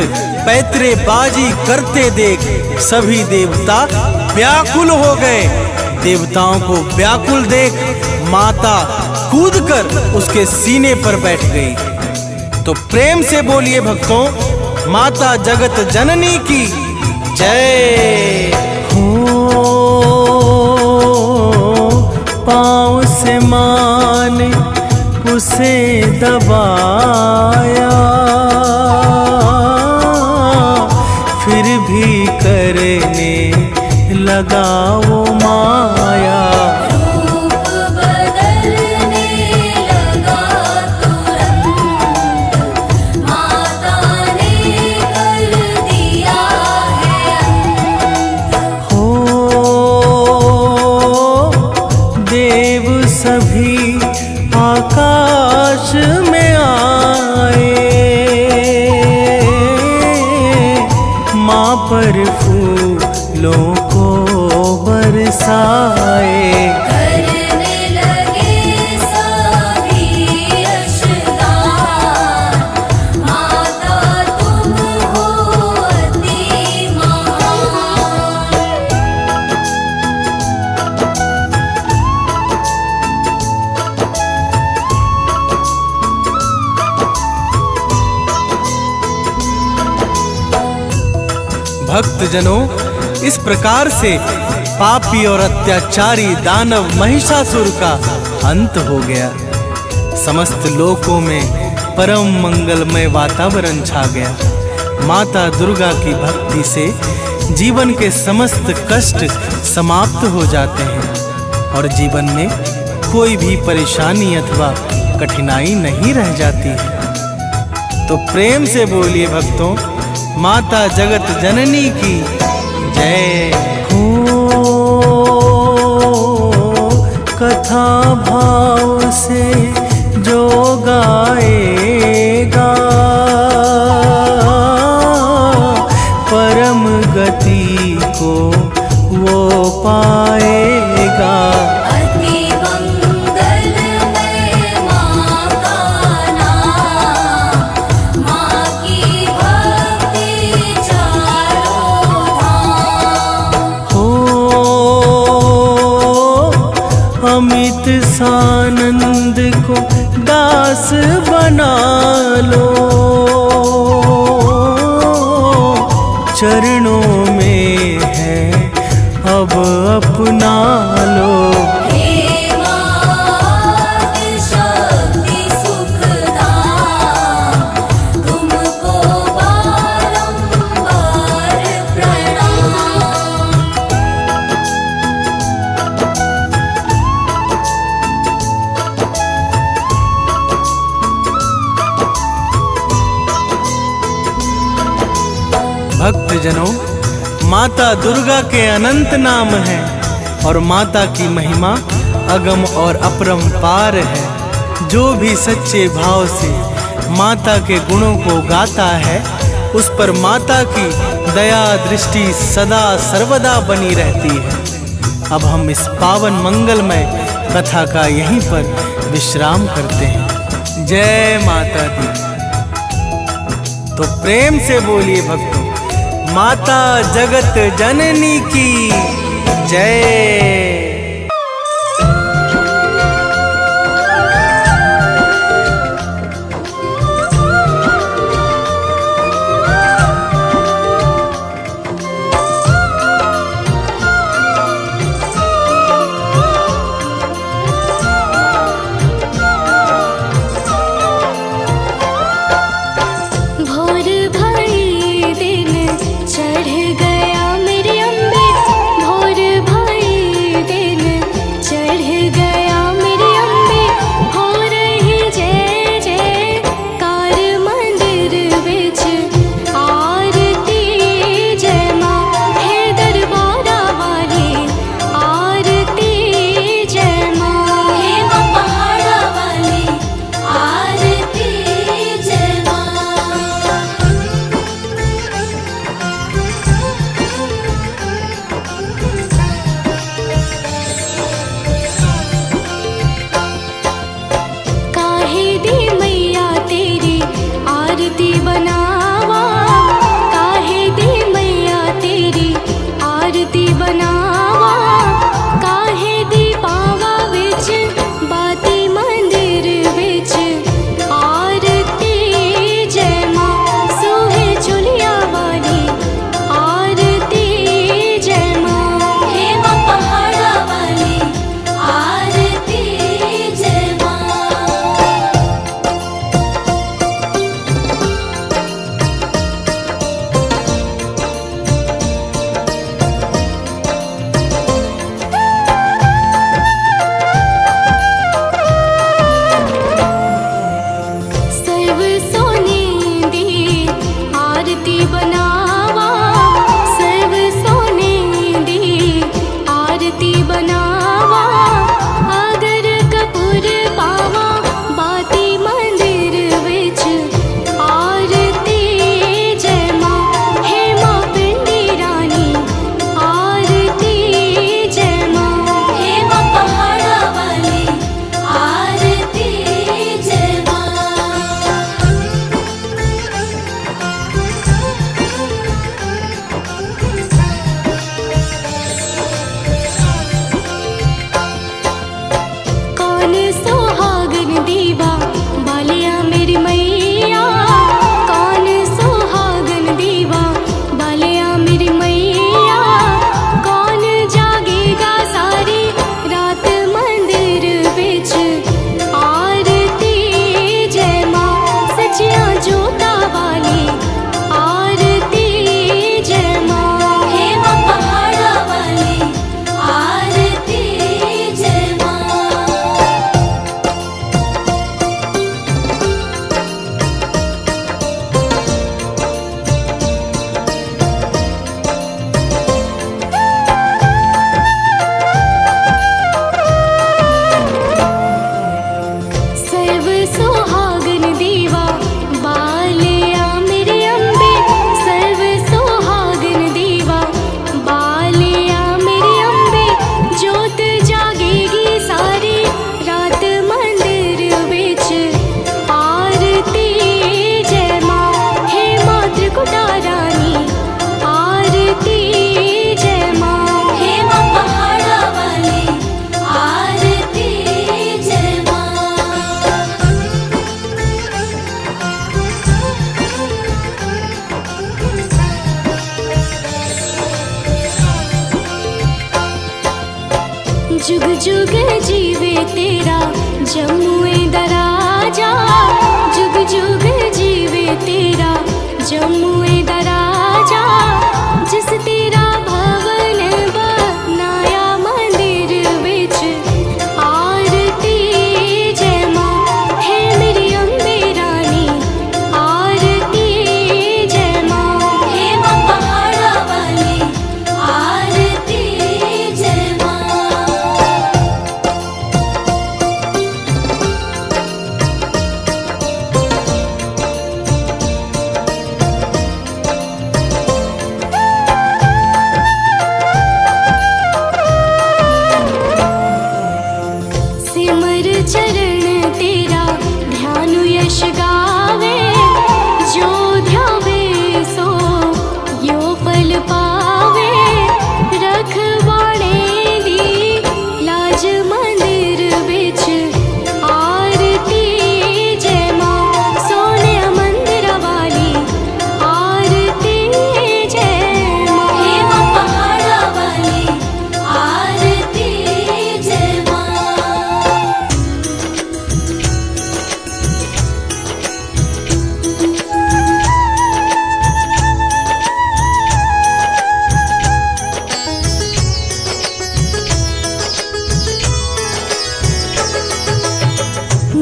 पैतरेबाजी करते देख सभी देवता व्याकुल हो गए। देवताओं को व्याकुल देख माता कूदकर उसके सीने पर बैठ गई। तो प्रेम से बोलिए भक्तों, माता जगत जननी की जय हो। पाँव से मान उसे दबाया, फिर भी करने लगा वो माया। रूप बदलने लगा तुरंत, माता ने कर दिया है अंत। हो देव सभी आकाश में आए, माँ पर फूलों को बरसाए। करने लगे सभी यशगान, माता तुम हो अति महान। भक्तजनों, इस प्रकार से पापी और अत्याचारी दानव महिषासुर का अंत हो गया। समस्त लोकों में परम मंगलमय वातावरण छा गया। माता दुर्गा की भक्ति से जीवन के समस्त कष्ट समाप्त हो जाते हैं। और जीवन में कोई भी परेशानी अथवा कठिनाई नहीं रह जाती है। तो प्रेम से बोलिए भक्तों, माता जगत जननी की जय हो। कथा भाव से जो गाएगा परम गति को वो पाएगा। अति मंगलमय माँ का नाम, माँ की भक्ति चारों धाम। हो अमित सानंद को दास बना लो, चरणों में है अब अपना लो। हे माँ शक्ति सुखदाम, तुमको बारंबार प्रणाम। भक्तजनों, माता दुर्गा के अनंत नाम हैं और माता की महिमा अगम और अपरंपार है। जो भी सच्चे भाव से माता के गुणों को गाता है, उस पर माता की दया दृष्टि सदा सर्वदा बनी रहती है। अब हम इस पावन मंगलमय कथा का यहीं पर विश्राम करते हैं। जय माता दी। तो प्रेम से बोलिए भक्तों, माता जगत जननी की जय। भोर भई दिन चढ़ गया मेरे अम्बे, भोर भई दिन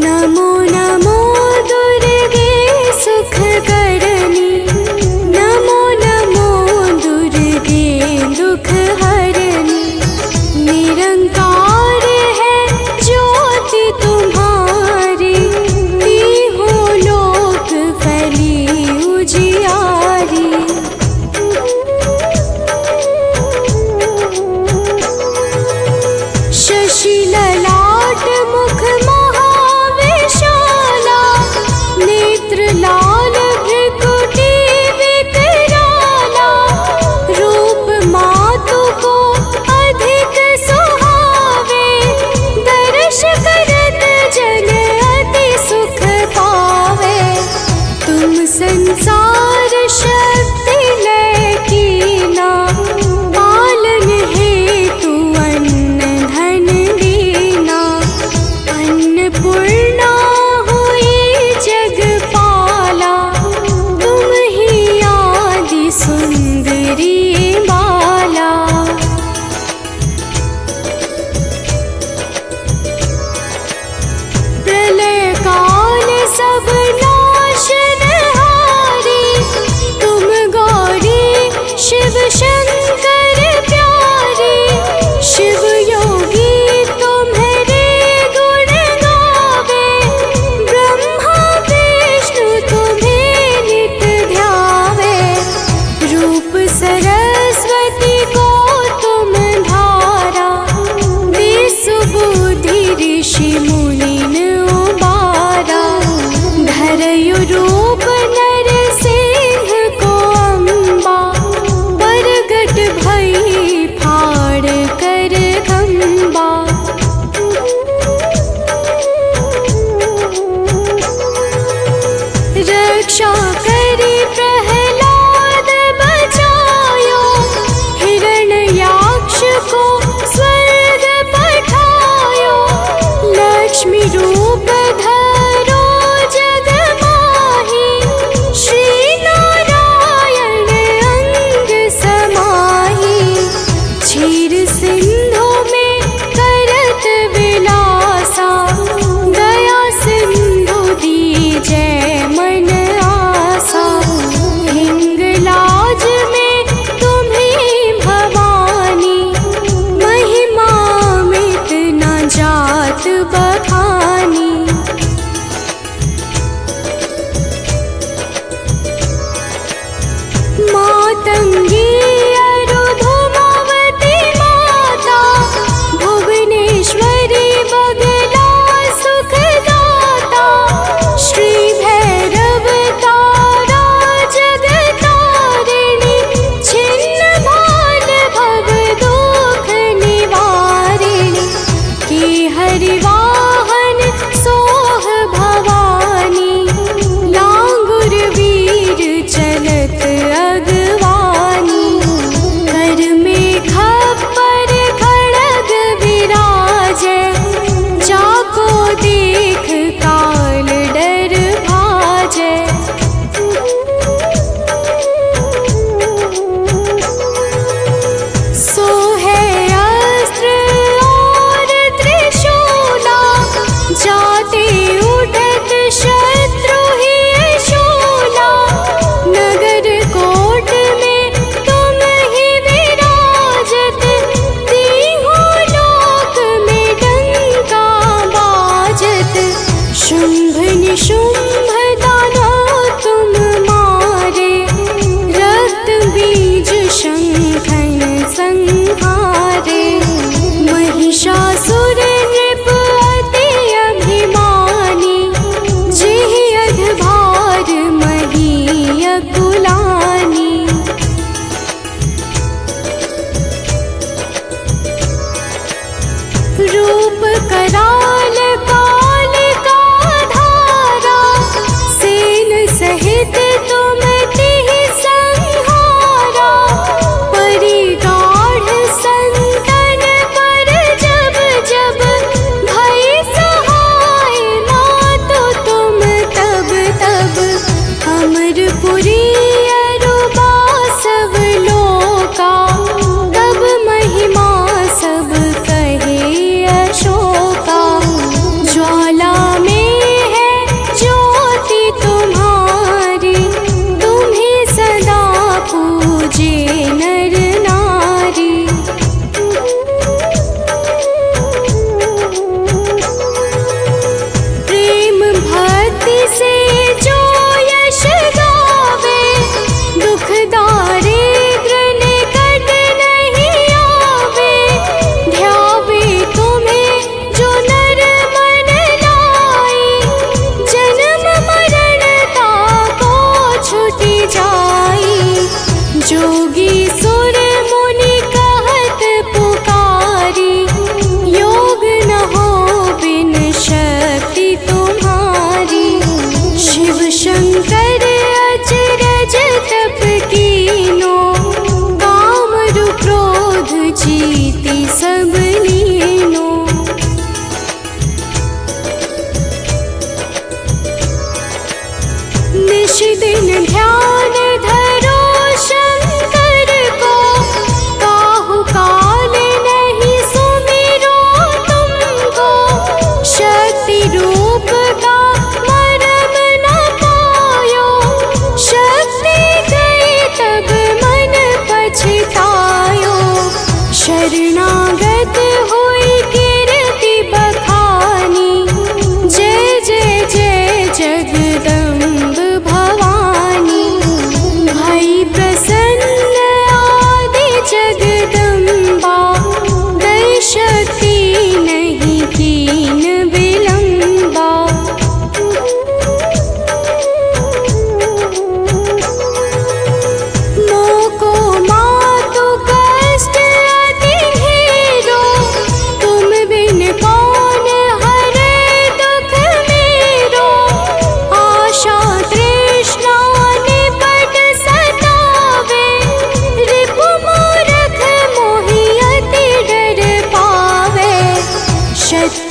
नमो नमो दुर्गे सुख करनी, नमो नमो दुर्गे दुख हरनी। निरंकार है ज्योति तुम्हारी, तीहों लोक फैली उजियारी। शशि ललाट मुख महाविशाला, नेत्र लाल भृकुटी विकराला। रूप मातु को अधिक सुहावे, दर्श करत जन अति सुख पावे। तुम संसार शक्ति लय कीना, पालन हेतु अन्न धन दीना। अन्नपूर्णा हुई जगपाला, तुम ही आदि सुंदरी बाला। प्रलय काल सब नाशनहारी, तुम गौरी शिव शंकर प्यारी। शिव योगी तुम्हारे गुण गावे, ब्रह्मा विष्णु तुम्हें नित ध्यावे। रूप सरस्वती को तुम धारा, विसुबुद्धि ऋषि मुनिन उबारा। धरयु रूप नरसिंह को अम्बा, प्रगट भई फाड़ कर खंबा। रक्षा करी प्रहलाद बचायो, हिरण्याक्ष को स्वर्ग पठायो। लक्ष्मी रूप धरो जग माही, श्री नारायण अंग समाही। क्षीर सिंधु में करत विलासा, दया सिंधु दीजै मन आसा। हिंगलाज में तुम्हीं भवानी, महिमा मित न जात बखानी। मातंगी अरुधुमावती माता, भुवनेश्वरी बगला सुखदाता। श्री भैरव तारा जगतारिणी, छिन्न भाल भव दुख निवारिणी। की हरिवाहन सोह भवानी, लांगुर वीर चलत अगवानी। कर में खप्पर खड़ग विराजै, जाको देख काल डर भाजै। सोहे अस्त्र और त्रिशूला,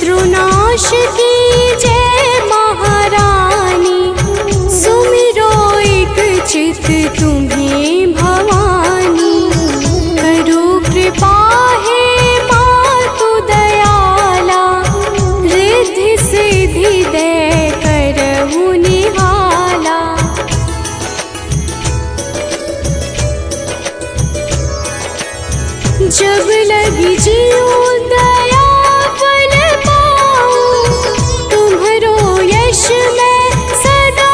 शत्रुनाश की जय महारानी, सुमिरो एक चित तुम्हें भवानी। करो कृपा हे मातु दयाला, रिद्धि सिद्धि दे करहु निहाला। जब लगी जीऊँ दया फल पाऊँ, तुम्हरो यश मैं सदा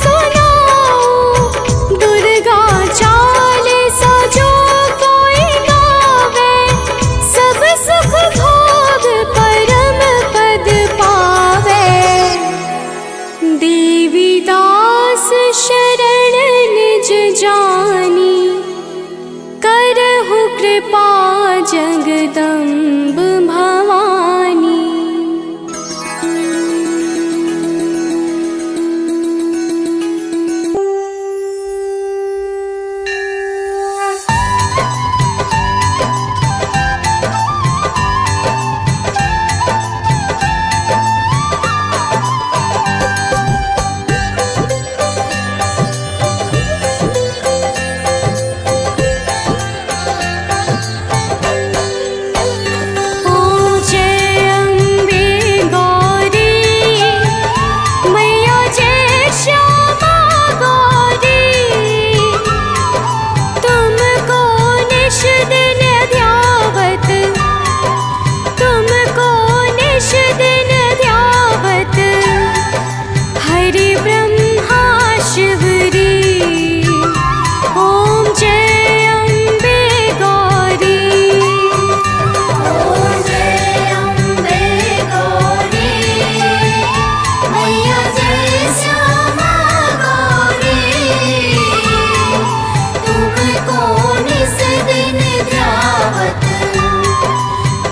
सुनाऊँ। दुर्गा चालीसा जो कोई गावे, सब सुख भोग परम पद पावे। देवी दास शरण निज जानी, करहु कृपा जगदम्ब भवानी।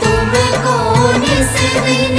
तुमको निस दिन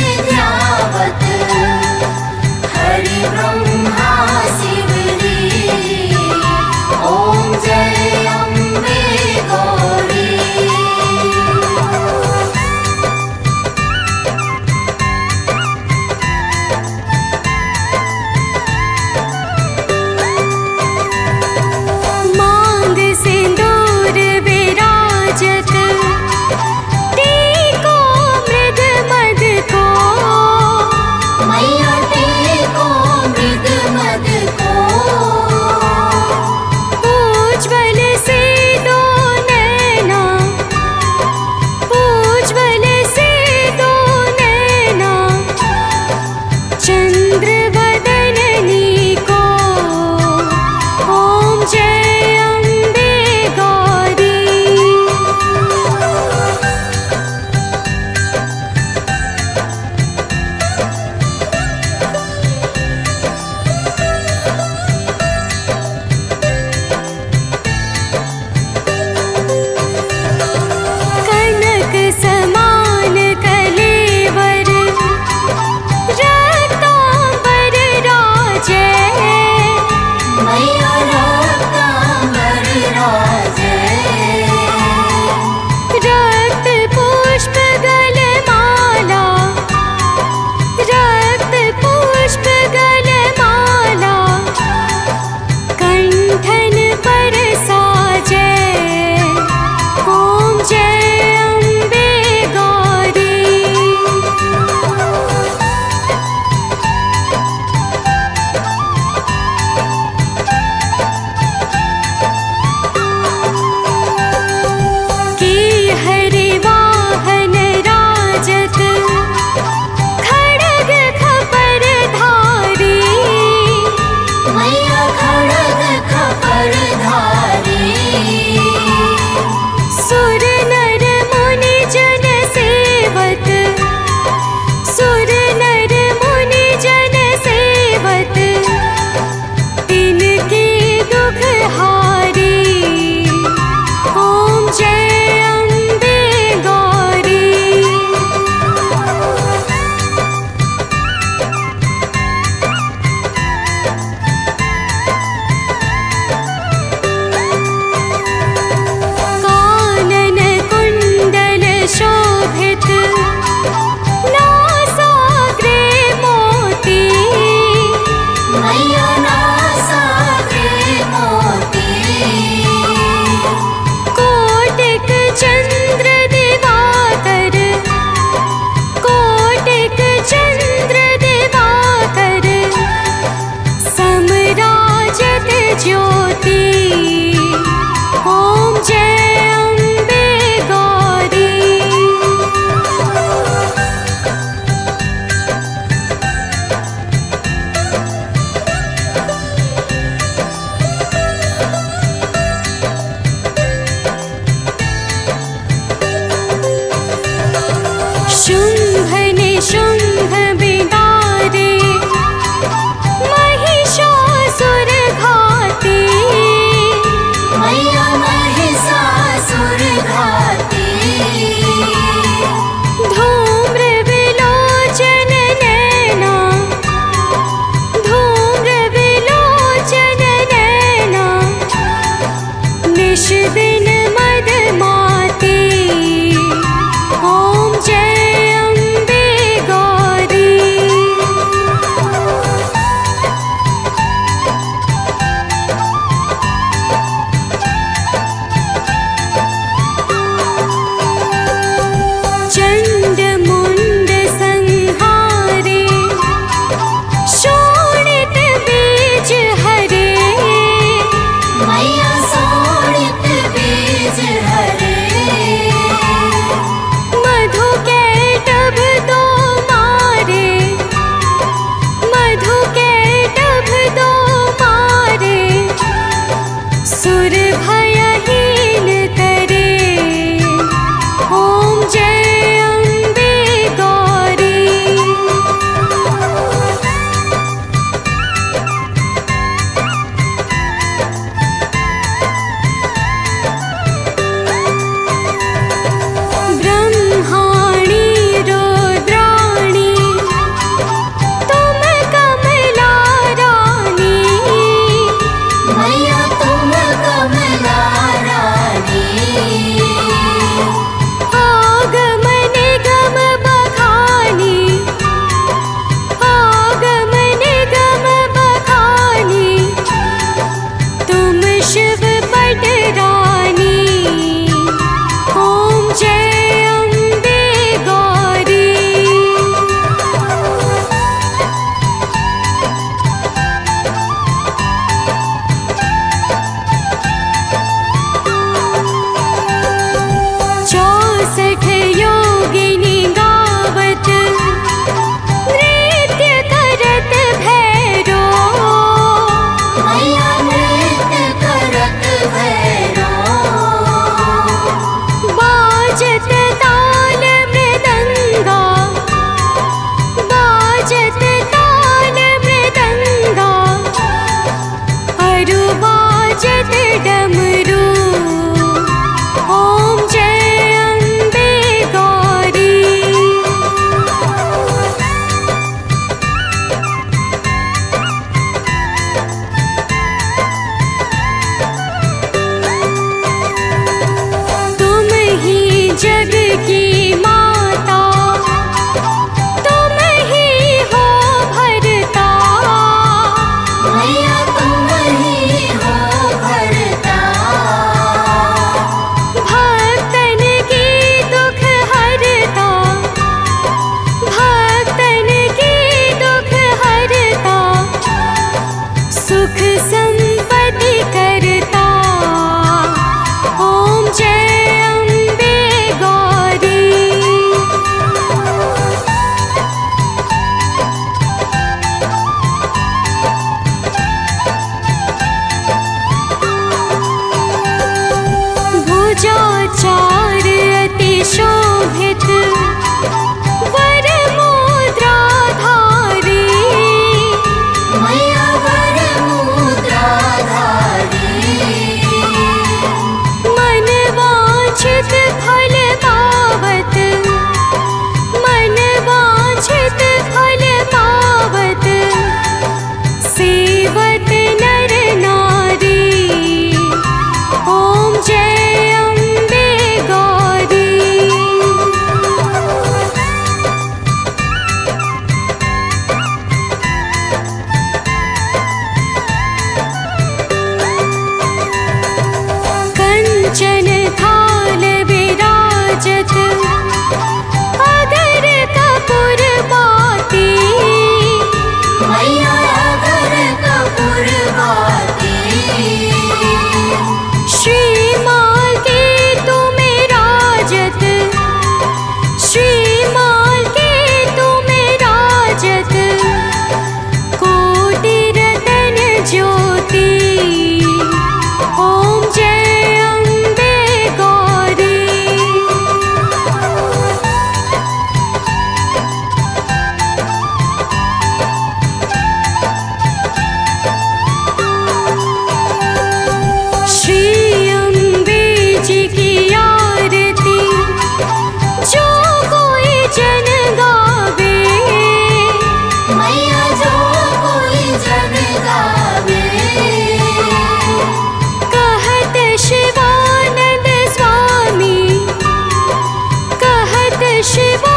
शिवा